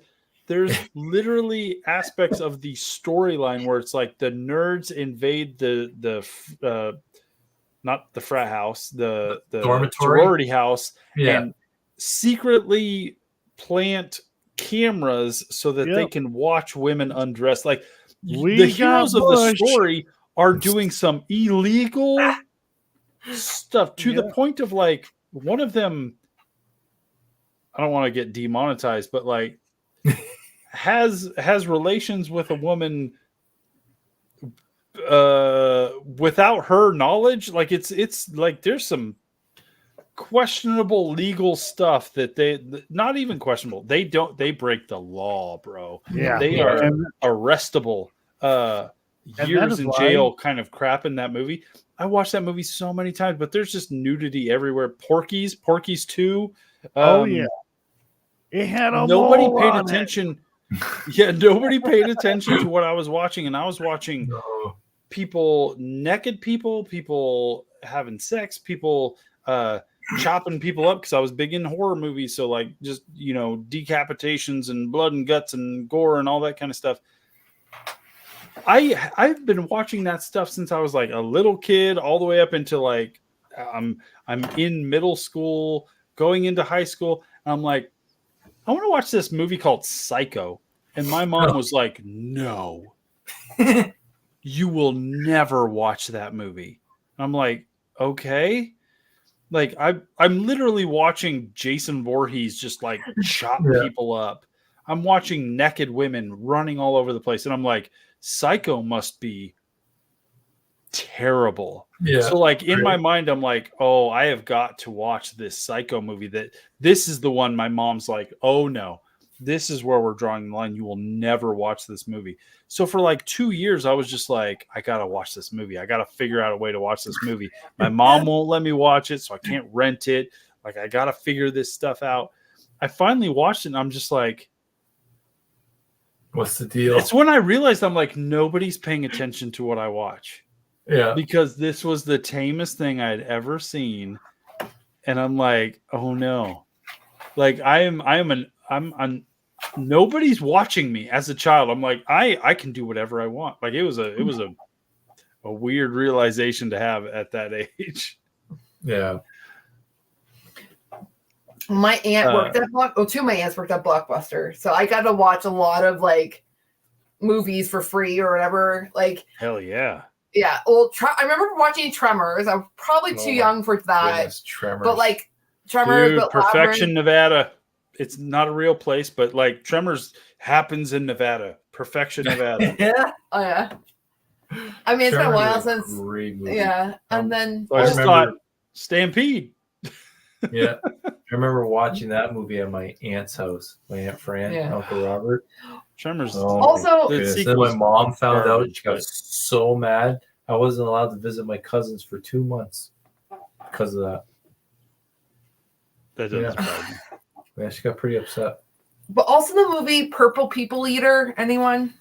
literally aspects of the storyline where it's like the nerds invade the not the frat house, the Dormitory? sorority house, Yeah. and secretly plant cameras so that they Yep. can watch women undress. Like We the heroes got of the Bush. story are doing some illegal stuff to the Yeah. point of like one of them, I don't want to get demonetized, but like has relations with a woman without her knowledge. Like it's like there's some questionable legal stuff that they, not even questionable, they break the law, bro. Yeah. They Yeah. are And arrestable. that Years is in why- jail kind of crap in that movie. I watched that movie so many times, but there's just nudity everywhere. Porky's 2. oh yeah. It had a Nobody mole paid on it. attention. Yeah, nobody paid attention to what I was watching, and I was watching No. naked people having sex, people chopping people up, because I was big in horror movies. So like just, decapitations and blood and guts and gore and all that kind of stuff. I've been watching that stuff since I was like a little kid, all the way up into like I'm in middle school. going into high school. I'm like, I want to watch this movie called Psycho. And my mom was like, no, you will never watch that movie. I'm like, okay. Like I'm literally watching Jason Voorhees just like chop people up. I'm watching naked women running all over the place. And I'm like, Psycho must be terrible. Yeah. So like in my mind, I'm like, oh, I have got to watch this Psycho movie. This is the one my mom's like, oh no, this is where we're drawing the line. You will never watch this movie. So for like 2 years, I was just like, I gotta watch this movie. I gotta figure out a way to watch this movie. My mom won't let me watch it, so I can't rent it. Like I gotta figure this stuff out. I finally watched it and I'm just like, what's the deal? It's when I realized I'm like, nobody's paying attention to what I watch. Yeah. Because this was the tamest thing I'd ever seen. And I'm like, oh no. Like I'm nobody's watching me as a child. I'm like, I can do whatever I want. Like it was a weird realization to have at that age. Yeah. My aunt worked at two of my aunts worked at Blockbuster. So I got to watch a lot of like movies for free or whatever. Like hell yeah. Yeah. Well, I remember watching Tremors. I'm probably too young for that. Goodness, Tremors. But like Tremors, Dude, but Perfection, Labyrinth. Nevada. It's not a real place, but like Tremors happens in Nevada. Perfection, Nevada. Yeah. Oh yeah. I mean, it's been a while since. Great movie. Yeah, and then So I just thought Stampede. Yeah, I remember watching that movie at my aunt's house. My aunt Fran, Uncle Robert. Tremors. Also, then my mom found out. She got but- so mad. I wasn't allowed to visit my cousins for 2 months because of that. That doesn't surprise me. Yeah, she got pretty upset. but also the movie Purple People Eater. Anyone?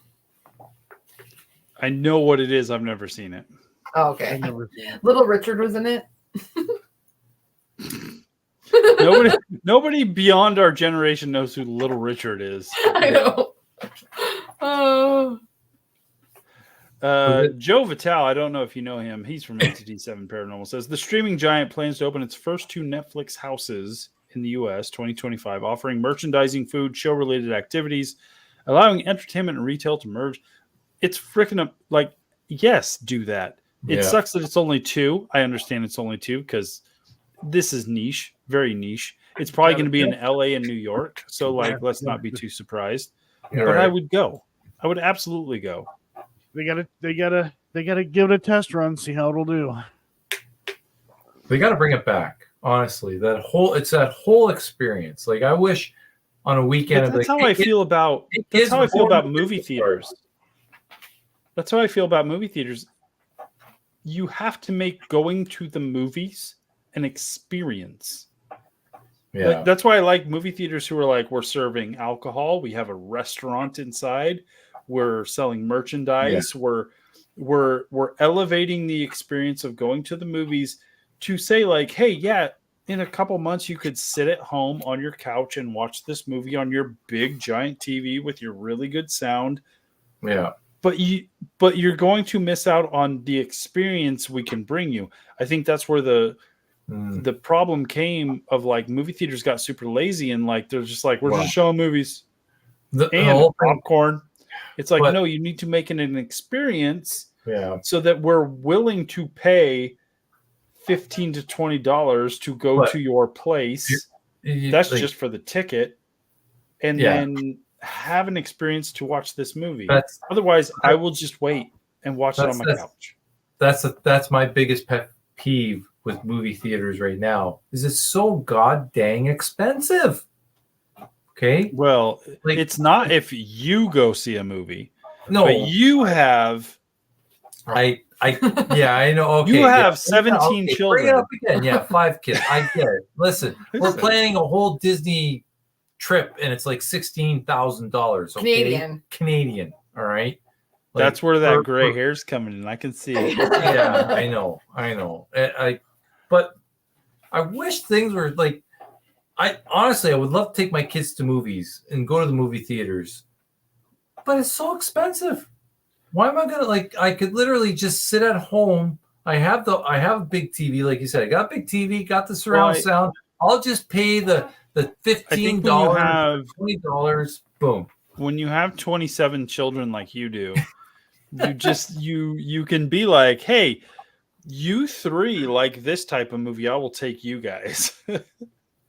I know what it is. I've never seen it. Oh, okay. I've never seen it. Little Richard was in it. Nobody beyond our generation knows who Little Richard is. I know. Oh. Joe Vitale, I don't know if you know him. He's from NTD7 Paranormal. Says the streaming giant plans to open its first 2 Netflix houses in the U.S. 2025, offering merchandising, food, show-related activities, allowing entertainment and retail to merge. It's freaking like, yes, do that. It sucks that it's only 2. I understand it's only 2 because this is niche, very niche. It's probably going to be in LA and New York. So like, let's not be too surprised. Yeah, but I would go. I would absolutely go. They gotta give it a test run, see how it'll do. They got to bring it back. Honestly, it's that whole experience. Like I wish on a weekend. That's how I feel about. That's how I feel about movie theaters. That's how I feel about movie theaters. You have to make going to the movies an experience. Yeah. Like, that's why I like movie theaters who are like, we're serving alcohol. We have a restaurant inside. We're selling merchandise. Yeah. We're elevating the experience of going to the movies to say like, hey, yeah, in a couple months you could sit at home on your couch and watch this movie on your big giant TV with your really good sound. Yeah. But you're going to miss out on the experience we can bring you. I think that's where the problem came of like movie theaters got super lazy and like they're just like, we're just showing movies and popcorn. It's like, no, you need to make it an experience so that we're willing to pay $15 to $20 to go to your place. That's like, just for the ticket. And then have an experience to watch this movie. Otherwise, I will just wait and watch it on my couch. That's my biggest pet peeve with movie theaters right now. Is it's so god dang expensive. Okay. Well, like, it's not if you go see a movie. No, but you have. I know. Okay, you have 17 children. Bring it up again. Yeah, 5 kids. I get it. Listen, we're planning a whole Disney trip, and it's like $16,000. Okay? Canadian. All right. Like, that's where that gray hair's coming in. I can see it. Yeah, I know. But I wish things were like. I would love to take my kids to movies and go to the movie theaters, but it's so expensive. Why am I gonna I could literally just sit at home. I have a big TV, like you said. I got a big TV, got the surround sound. I'll just pay the $15, $20. Boom. When you have 27 children like you do, you just you can be like, hey, you three like this type of movie, I will take you guys.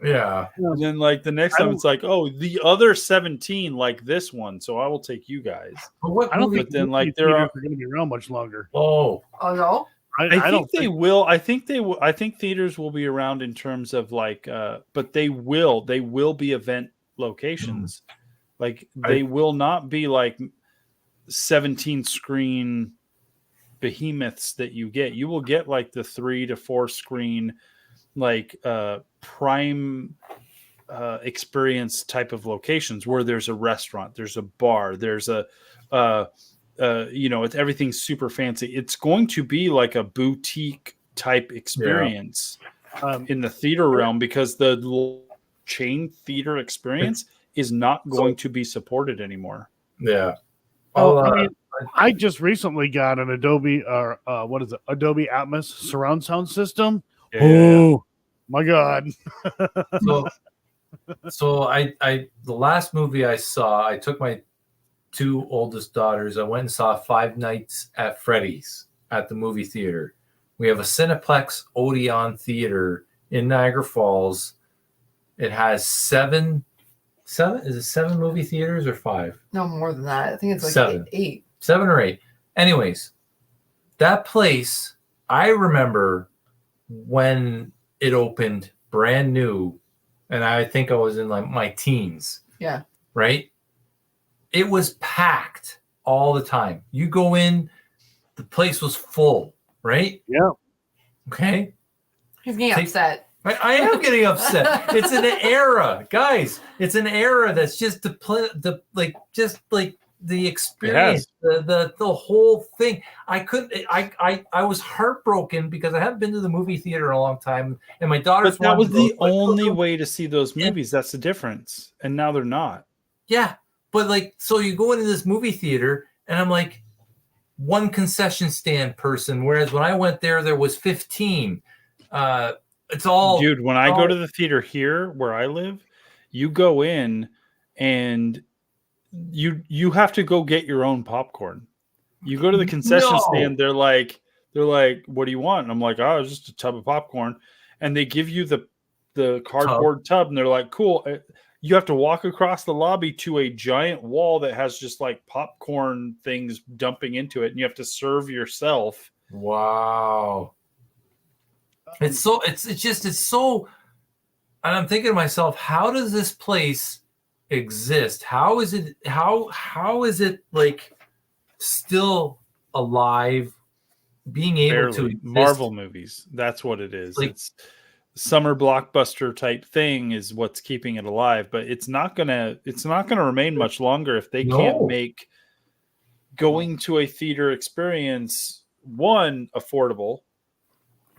Yeah. And then like the next time it's like, oh, the other 17 like this one, so I will take you guys. But what I don't movie? think then, like, there there are are- going to be around much longer. Oh, no. I think they will. I think they will. I think theaters will be around in terms of like, but they will be event locations. Like they will not be like 17 screen behemoths that you get. You will get like the 3 to 4 screen, like prime experience type of locations where there's a restaurant, there's a bar, there's a it's everything's super fancy. It's going to be like a boutique type experience in the theater realm, because the chain theater experience is not going to be supported anymore. yeah. I just recently got an Adobe Adobe Atmos surround sound system. Yeah. My God. So the last movie I saw, I took my 2 oldest daughters. I went and saw Five Nights at Freddy's at the movie theater. We have a Cineplex Odeon theater in Niagara Falls. It has 7 is it 7 movie theaters or 5? No, more than that. I think it's like 7. 8. 7 or 8. Anyways, that place, I remember when it opened brand new, and I think I was in like my teens. Yeah. Right? It was packed all the time. You go in, the place was full, right? Yeah. Okay. He's getting upset. I am getting upset. It's an era, guys. It's an era that's just the experience, the whole thing. I was heartbroken because I haven't been to the movie theater in a long time, and my daughters. But that was the only way to see those movies. That's the difference, and now they're not. Yeah, but like, so you go into this movie theater, and I'm like, one concession stand person, whereas when I went there was 15. It's all, dude. When I go to the theater here where I live, you go in and you have to go get your own popcorn. You go to the concession stand, they're like, what do you want? And I'm like, oh, it's just a tub of popcorn. And they give you the cardboard tub, and they're like, cool. You have to walk across the lobby to a giant wall that has just like popcorn things dumping into it, and you have to serve yourself. Wow. It's so, and I'm thinking to myself, how does this place exist? How is it like still alive, being able to exist? Marvel movies, that's what it is. Like, it's summer blockbuster type thing is what's keeping it alive, but it's not gonna remain much longer if they can't make going to a theater experience affordable,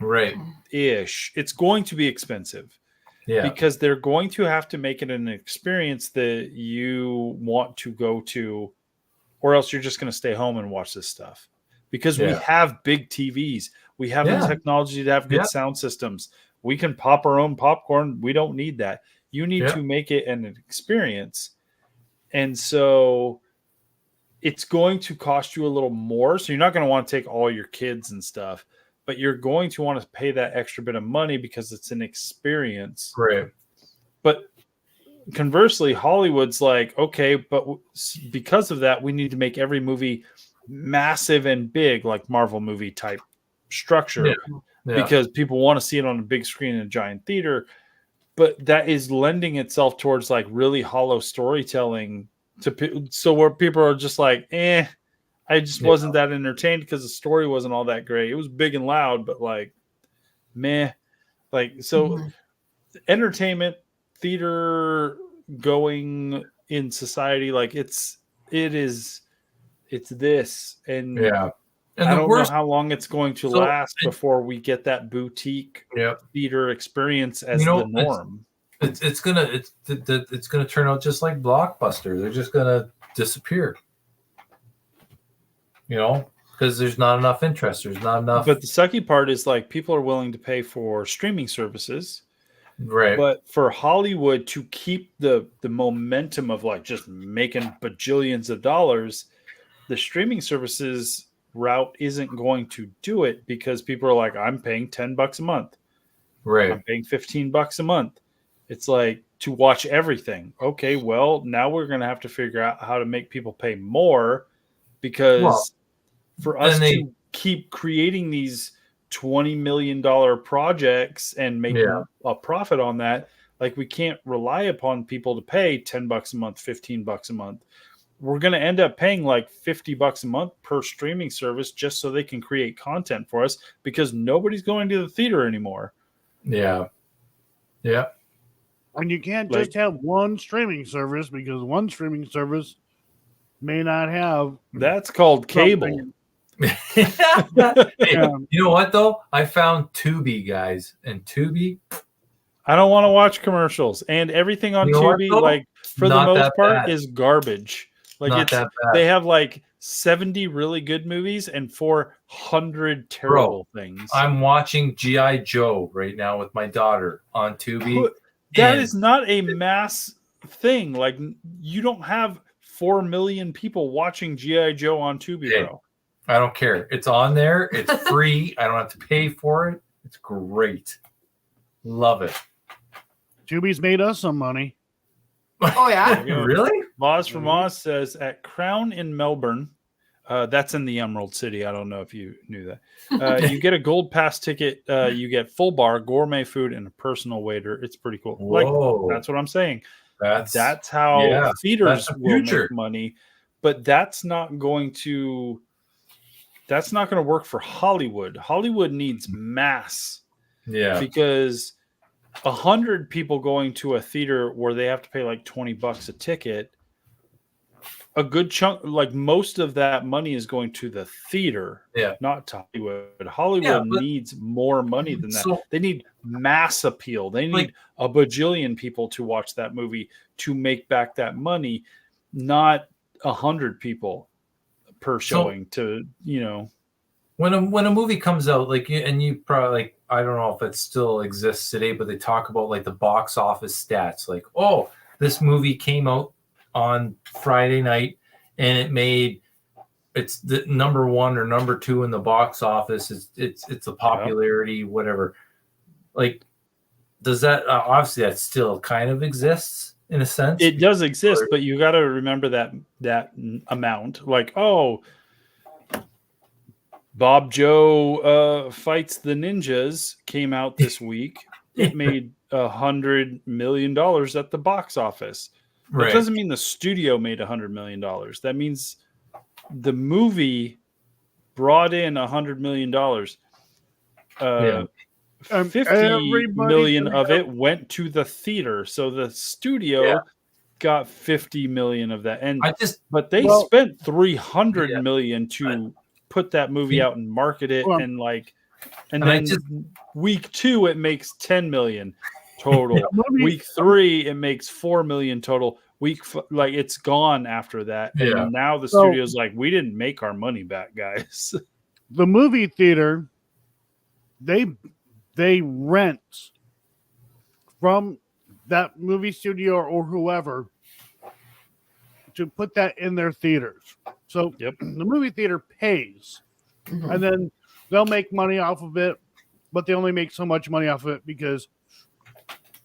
right? Ish. It's going to be expensive. Yeah, because they're going to have to make it an experience that you want to go to, or else you're just going to stay home and watch this stuff. Because we have big TVs. We have the technology to have good sound systems. We can pop our own popcorn. We don't need that. You need to make it an experience. And so it's going to cost you a little more. So you're not going to want to take all your kids and stuff, but you're going to want to pay that extra bit of money because it's an experience. Right. But conversely, Hollywood's like, okay, but because of that, we need to make every movie massive and big, like Marvel movie type structure, because people want to see it on a big screen in a giant theater. But that is lending itself towards like really hollow storytelling so where people are just like, I just wasn't that entertained because the story wasn't all that great. It was big and loud, but like, meh. Like, so entertainment, theater going in society, like it's this. And and I don't know how long it's going to last before we get that boutique theater experience as the norm. It's gonna turn out just like Blockbuster. They're just gonna disappear. Because there's not enough interest. There's not enough. But the sucky part is like people are willing to pay for streaming services Right. But for Hollywood to keep the momentum of like just making bajillions of dollars, the streaming services route isn't going to do it because people are like, I'm paying $10 a month. Right. I'm paying $15 a month. It's like to watch everything. Okay, well, now we're going to have to figure out how to make people pay more because for us to keep creating these $20 million projects and making a profit on that, like we can't rely upon people to pay $10 a month, $15 a month. We're going to end up paying like $50 a month per streaming service just so they can create content for us because nobody's going to the theater anymore. Yeah. Yeah. And you can't just have one streaming service because one streaming service may not have. That's called cable. Hey, you know what though? I found Tubi, guys, and Tubi. I don't want to watch commercials, and everything on Tubi, like for the most part, is garbage. Like they have like 70 really good movies and 400 terrible things. I'm watching G.I. Joe right now with my daughter on Tubi. That is not a mass thing. Like you don't have 4 million people watching G.I. Joe on Tubi, bro. I don't care. It's on there. It's free. I don't have to pay for it. It's great. Love it. Tubi's made us some money. Oh, yeah? Really? Moz from Moz says at Crown in Melbourne, that's in the Emerald City. I don't know if you knew that. You get a gold pass ticket. You get full bar, gourmet food, and a personal waiter. It's pretty cool. Whoa. Like that's what I'm saying. That's how theaters will make money, but that's not going to work for Hollywood. Hollywood needs mass. Yeah. Because 100 people going to a theater where they have to pay like $20 a ticket, a good chunk, like most of that money is going to the theater, not to Hollywood. Hollywood needs more money than that. They need mass appeal. They need a bajillion people to watch that movie to make back that money, not 100 people per showing to, you know. When a movie comes out, like, and you probably, like, I don't know if it still exists today, but they talk about like the box office stats, like, oh, this movie came out on Friday night and it's the number 1 or number 2 in the box office. It's a popularity, whatever. Like, does that obviously that still kind of exists in a sense? It does exist, but you got to remember that amount. Like, oh, Bob Joe Fights the Ninjas came out this week. It made $100 million at the box office. That doesn't mean the studio made $100 million. That means the movie brought in $100 million. 50 million of it went to the theater. So the studio got 50 million of that. But they spent 300 million to put that movie out and market it, and then week 2 it makes 10 million total. Week 3 it makes 4 million total. It's gone after that, and now the studio's like, we didn't make our money back, guys. The movie theater, they rent from that movie studio or whoever to put that in their theaters. So the movie theater pays, and then they'll make money off of it, but they only make so much money off of it because,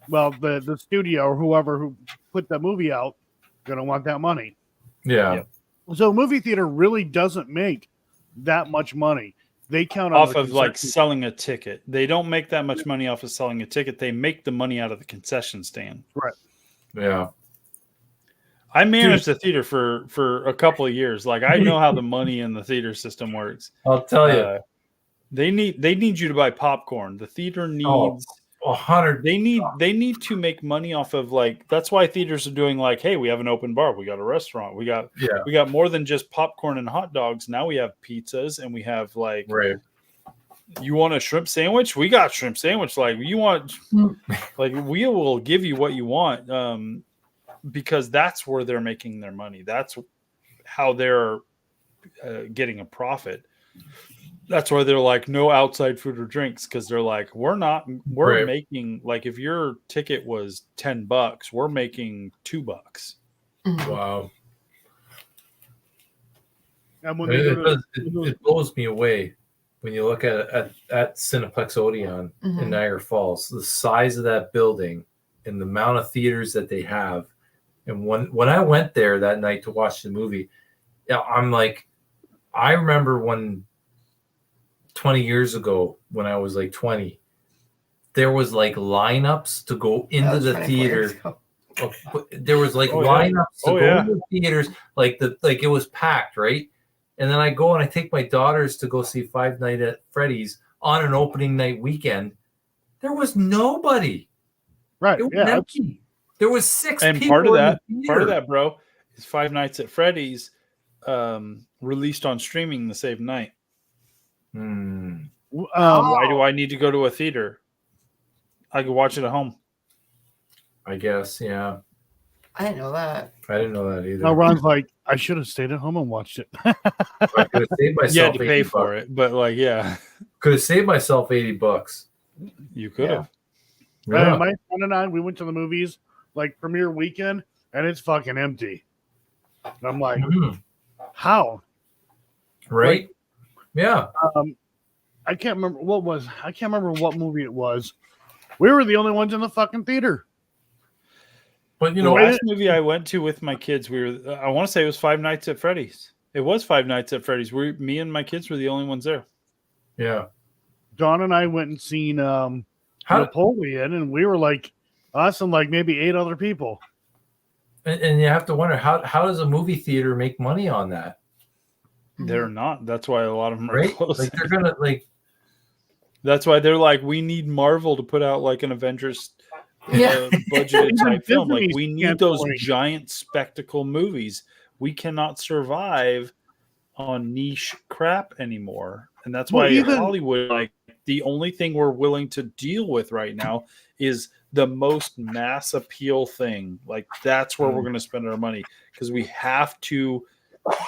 well, the studio or whoever who put the movie out gonna want that money. Yeah. So movie theater really doesn't make that much money. They count off of like selling a ticket. They don't make that much money off of selling a ticket. They make the money out of the concession stand. Right. Yeah. I managed the theater for a couple of years. Like, I know how the money in the theater system works. I'll tell you. They need you to buy popcorn. The theater needs 100. They need to make money off of, like, that's why theaters are doing, like, hey, we have an open bar, we got a restaurant, we got more than just popcorn and hot dogs. Now we have pizzas, and we have, like, you want a shrimp sandwich? We got shrimp sandwich. Like, you want, like, we will give you what you want. Because that's where they're making their money. That's how they're getting a profit. That's why they're like no outside food or drinks, because they're like we're Right. making, like, if your ticket was $10, we're making $2. Mhm. Wow. And when they go to It blows me away when you look at Cineplex Odeon in Mhm. Niagara Falls, the size of that building and the amount of theaters that they have. And when I went there that night to watch the movie, yeah, I'm like, I remember when 20 years ago when I was like 20, there was like lineups to go That into was the 24 years theater. ago. There was like Oh, yeah. lineups to Oh, go yeah. into the theaters, like it was packed, right? And then I go and I take my daughters to go see Five Nights at Freddy's on an opening night weekend. There was nobody. right, It was yeah, empty. There was 6 And people part of in the theater. that, bro, is Five Nights at Freddy's released on streaming the same night. Why do I need to go to a theater? I could watch it at home. I guess, yeah. I didn't know that. I didn't know that either. now Ron's like, I should have stayed at home and watched it. I could have saved myself. You had to pay 80 for bucks. it, but like, yeah, Could have saved myself $80. you could have. Yeah. My friend and I, we went to the movies like premiere weekend, and it's fucking empty. And I'm like, Mhm. how? Right? Yeah. I can't remember what movie it was. We were the only ones in the fucking theater. But The last movie I went to with my kids, I want to say it was Five Nights at Freddy's. It was Five Nights at Freddy's. Me and my kids were the only ones there. yeah. Dawn and I went and seen Napoleon, and we were like us and like maybe 8 other people. And you have to wonder how does a movie theater make money on that? They're not. That's why a lot of them are Right? closing. Like they're gonna like. That's why they're like, we need Marvel to put out like an Avengers Yeah. budgeted type film. Like, Disney's we need can't those afford it. giant spectacle movies. We cannot survive on niche crap anymore. And that's Well, why even- Hollywood, like, the only thing we're willing to deal with right now is the most mass appeal thing. Like, that's where we're going to spend our money, because we have to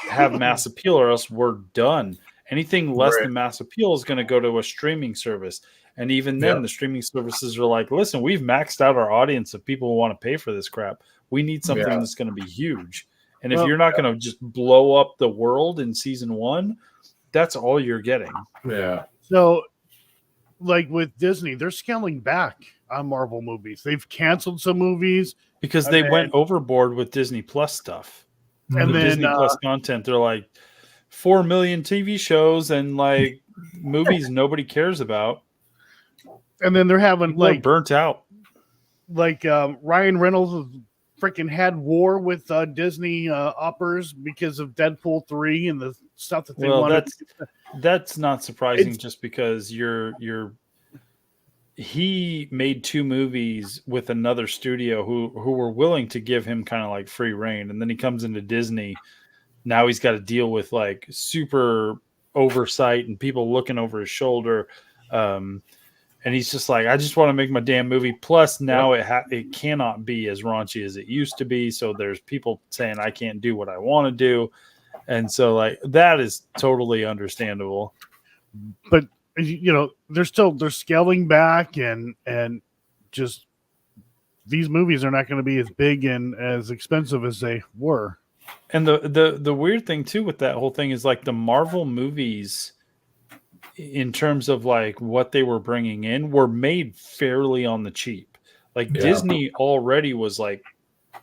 have mass appeal or else we're done. Anything less than mass appeal is going to go to a streaming service. And even then, the streaming services are like, listen, we've maxed out our audience of people who want to pay for this crap. We need something that's going to be huge. And if you're not going to just blow up the world in season 1, that's all you're getting. Yeah. So, like with Disney, they're scaling back on Marvel movies. They've canceled some movies Because they went overboard with Disney Plus stuff. and The then Disney Plus content, they're like 4 million TV shows and like movies nobody cares about. and then they're having People are like burnt out. Ryan Reynolds freaking had war with Disney uppers because of Deadpool 3 and the stuff that they wanted. That's not surprising, It's- just because he made 2 movies with another studio who were willing to give him kind of like free reign, and then he comes into Disney. Now he's got to deal with like super oversight and people looking over his shoulder. And he's just like, I just want to make my damn movie. Plus, now it cannot be as raunchy as it used to be. So there's people saying I can't do what I want to do. And so, like, that is totally understandable. But you know, they're scaling back and just these movies are not going to be as big and as expensive as they were. And the weird thing too with that whole thing is like the Marvel movies, in terms of like what they were bringing in, were made fairly on the cheap. Like Disney already was like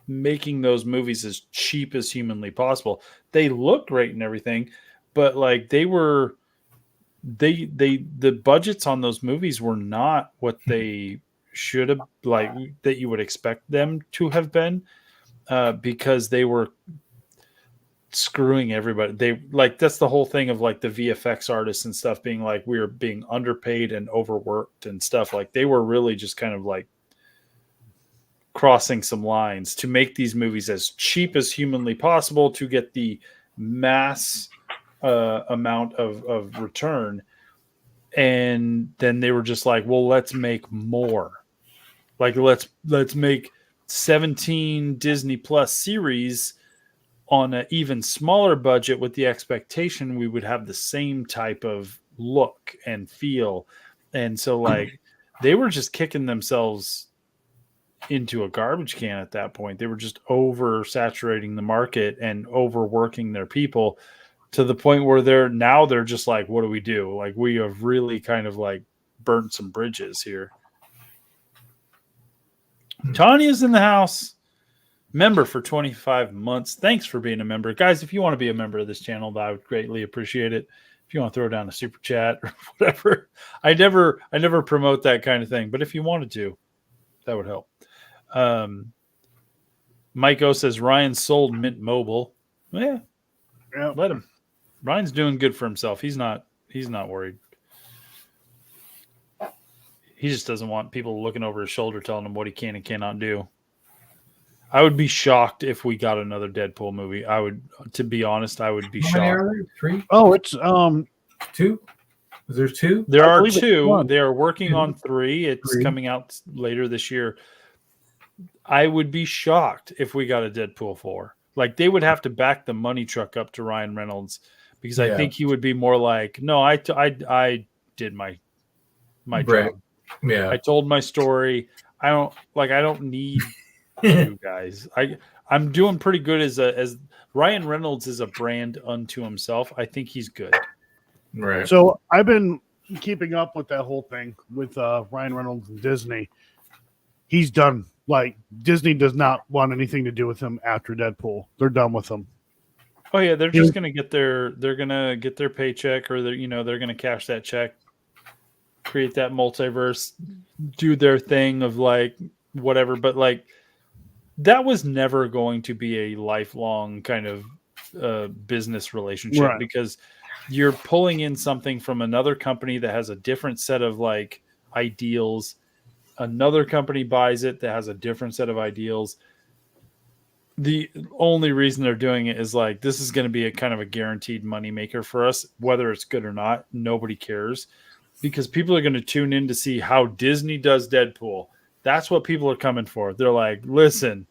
making those movies as cheap as humanly possible. They looked great and everything, but like the budgets on those movies were not what they should have, like, that you would expect them to have been, because they were screwing everybody. That's the whole thing of like the VFX artists and stuff being like, we were being underpaid and overworked and stuff. Like, they were really just kind of like crossing some lines to make these movies as cheap as humanly possible to get the mass amount of return. And then they were just like, well, let's make more. Like, let's make 17 Disney Plus series on an even smaller budget with the expectation we would have the same type of look and feel. And so like they were just kicking themselves into a garbage can at that point. They were just oversaturating the market and overworking their people to the point where they're just like, what do we do? Like we have really kind of like burnt some bridges here. Tanya's in the house. Member for 25 months. Thanks for being a member. Guys, if you want to be a member of this channel, I would greatly appreciate it. If you want to throw down a super chat or whatever. I never promote that kind of thing, but if you wanted to, that would help. Mike O says Ryan sold Mint Mobile. Yeah. Let him. Ryan's doing good for himself. He's not worried. He just doesn't want people looking over his shoulder telling him what he can and cannot do. I would be shocked if we got another Deadpool movie. To be honest, I would be shocked. How many are there? 3? Oh, it's 2. Is there 2? There are 2. They are working on 3. It's coming out later this year. I would be shocked if we got a Deadpool 4. Like they would have to back the money truck up to Ryan Reynolds because I think he would be more like, no, I did my job. Yeah. I told my story. I don't need you guys. I'm doing pretty good as Ryan Reynolds is a brand unto himself. I think he's good. Right. So I've been keeping up with that whole thing with Ryan Reynolds and Disney. He's done. Like Disney does not want anything to do with him after Deadpool. They're done with him. Oh yeah, they're just gonna get their paycheck, or they're gonna cash that check, create that multiverse, do their thing of like whatever. But like that was never going to be a lifelong kind of business relationship, right? Because you're pulling in something from another company that has a different set of like ideals. Another company buys it that has a different set of ideals. The only reason they're doing it is like, this is going to be a kind of a guaranteed moneymaker for us, whether it's good or not. Nobody cares because people are going to tune in to see how Disney does Deadpool. That's what people are coming for. They're like, listen,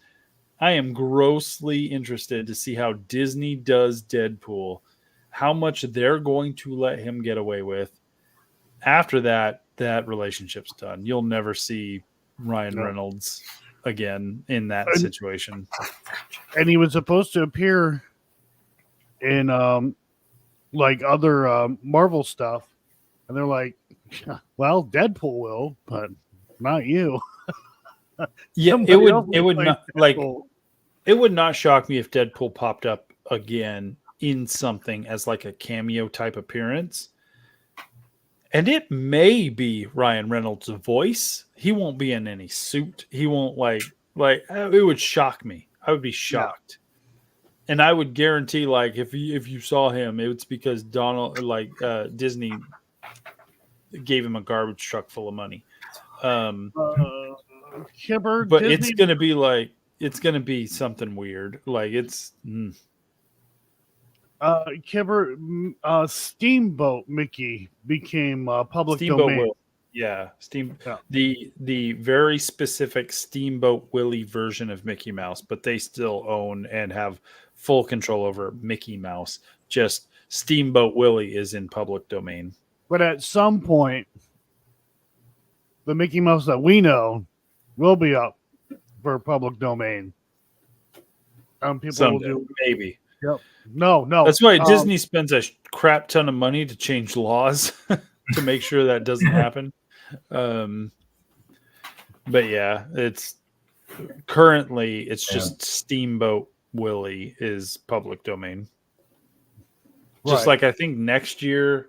I am grossly interested to see how Disney does Deadpool, how much they're going to let him get away with. After that relationship's done. You'll never see Ryan Reynolds again in that situation. And he was supposed to appear in like other Marvel stuff, and they're like, well, Deadpool will, but not you. Yeah, it would not like it would not shock me if Deadpool popped up again in something as like a cameo type appearance. And it may be Ryan Reynolds' voice. He won't be in any suit. He won't like it would shock me. I would be shocked. Yeah. And I would guarantee like if you saw him, it's because Disney gave him a garbage truck full of money. Kibber, but Disney... it's gonna be something weird. Like it's Kibber, Steamboat Mickey became public Steamboat domain. Will. Yeah, the very specific Steamboat Willie version of Mickey Mouse, but they still own and have full control over Mickey Mouse. Just Steamboat Willie is in public domain. But at some point, the Mickey Mouse that we know will be up for public domain. People Someday, will do maybe. Yep. No. That's why Disney spends a crap ton of money to change laws to make sure that doesn't happen. But yeah, it's currently just Steamboat Willie is public domain. Just like I think next year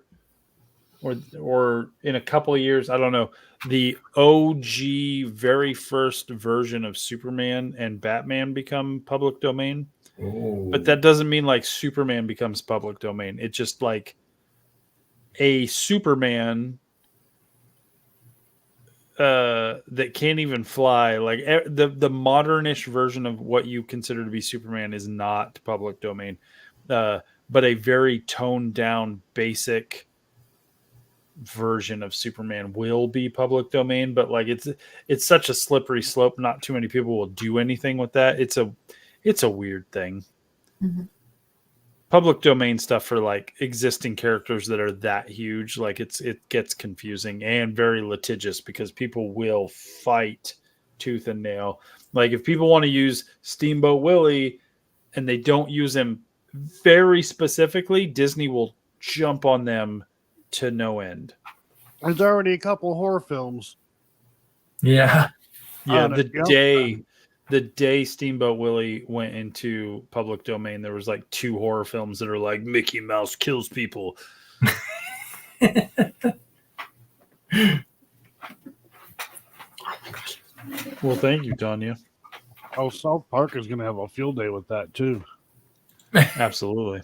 or in a couple of years, I don't know, the OG very first version of Superman and Batman become public domain. Ooh. But that doesn't mean like Superman becomes public domain. It's just like a Superman that can't even fly. Like the modernish version of what you consider to be Superman is not public domain, but a very toned down, basic version of Superman will be public domain. But like it's such a slippery slope. Not too many people will do anything with that. It's a weird thing. Mm-hmm. public domain stuff for like existing characters that are that huge, like it gets confusing and very litigious because people will fight tooth and nail. Like if people want to use Steamboat Willie and they don't use him very specifically, Disney will jump on them to no end. There's already a couple horror films. Yeah. Yeah, On the it, yep. day Steamboat Willie went into public domain, there was like 2 horror films that are like Mickey Mouse kills people. Well, thank you, Tanya. Oh, South Park is going to have a field day with that too. Absolutely.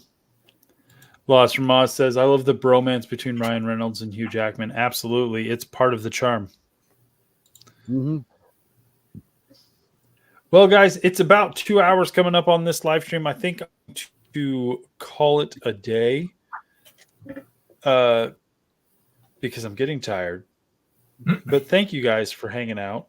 Lost from Moz says, I love the bromance between Ryan Reynolds and Hugh Jackman. Absolutely. It's part of the charm. Mm-hmm. Well, guys, it's about 2 hours coming up on this live stream. I think to call it a day because I'm getting tired. But thank you guys for hanging out.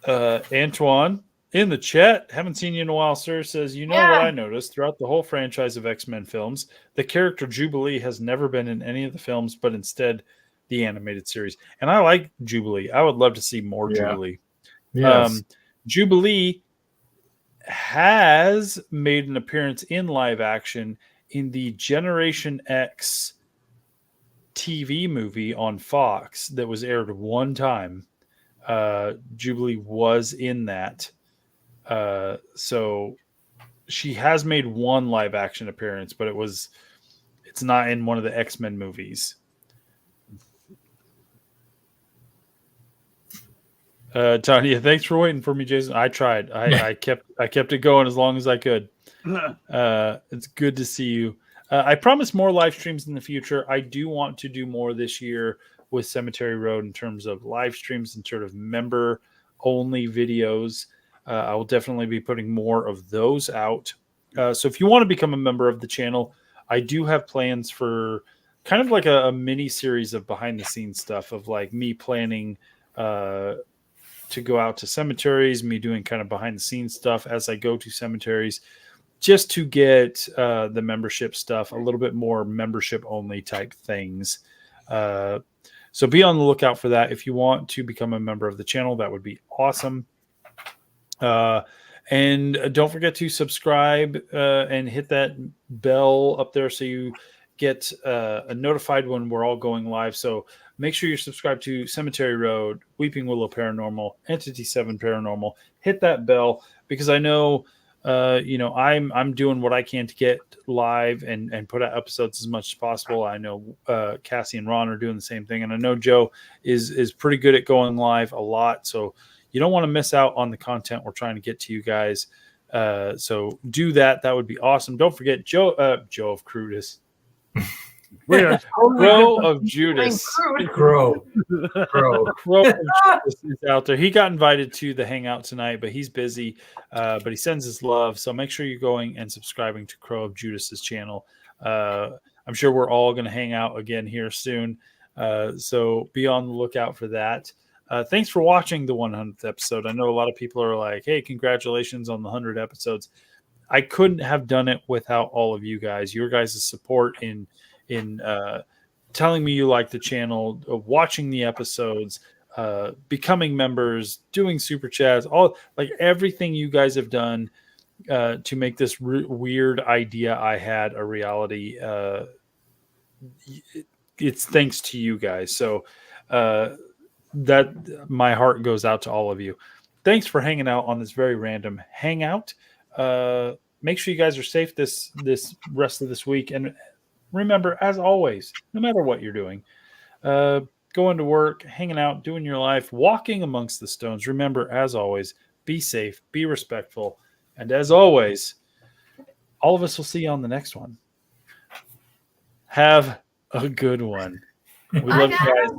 Antoine in the chat, haven't seen you in a while, sir, says, you know what I noticed throughout the whole franchise of X-Men films, the character Jubilee has never been in any of the films, but instead the animated series. And I like Jubilee. I would love to see more Jubilee. Yes. Jubilee has made an appearance in live action in the Generation X TV movie on Fox that was aired one time. Jubilee was in that. So she has made one live action appearance, but it's not in one of the X-Men movies. Tanya, thanks for waiting for me, Jason. I tried. I kept it going as long as I could. It's good to see you. I promise more live streams in the future. I do want to do more this year with Cemetery Road in terms of live streams and sort of member only videos. I will definitely be putting more of those out. So if you want to become a member of the channel, I do have plans for kind of like a mini series of behind the scenes stuff of like me planning to go out to cemeteries, me doing kind of behind the scenes stuff as I go to cemeteries, just to get the membership stuff, a little bit more membership only type things. So be on the lookout for that. If you want to become a member of the channel, that would be awesome. And don't forget to subscribe and hit that bell up there so you get notified when we're all going live. So make sure you're subscribed to Cemetery Road, Weeping Willow Paranormal, Entity 7 Paranormal. Hit that bell because I know I'm doing what I can to get live and put out episodes as much as possible. I know Cassie and Ron are doing the same thing, and I know Joe is pretty good at going live a lot. So you don't want to miss out on the content we're trying to get to you guys. So do that. That would be awesome. Don't forget Joe of Crudis. Crow of Judas. Crow of Judas is out there. He got invited to the hangout tonight, but he's busy. But he sends his love. So make sure you're going and subscribing to Crow of Judas's channel. I'm sure we're all going to hang out again here soon. So be on the lookout for that. Thanks for watching the 100th episode. I know a lot of people are like, hey, congratulations on the 100 episodes. I couldn't have done it without all of you guys. Your guys' support in telling me you like the channel, watching the episodes, becoming members, doing super chats, all like everything you guys have done to make this weird idea I had a reality. It's thanks to you guys. So that my heart goes out to all of you. Thanks for hanging out on this very random hangout. Make sure you guys are safe this rest of this week. And remember, as always, no matter what you're doing, going to work, hanging out, doing your life, walking amongst the stones, remember, as always, be safe, be respectful. And as always, all of us will see you on the next one. Have a good one. We love you guys.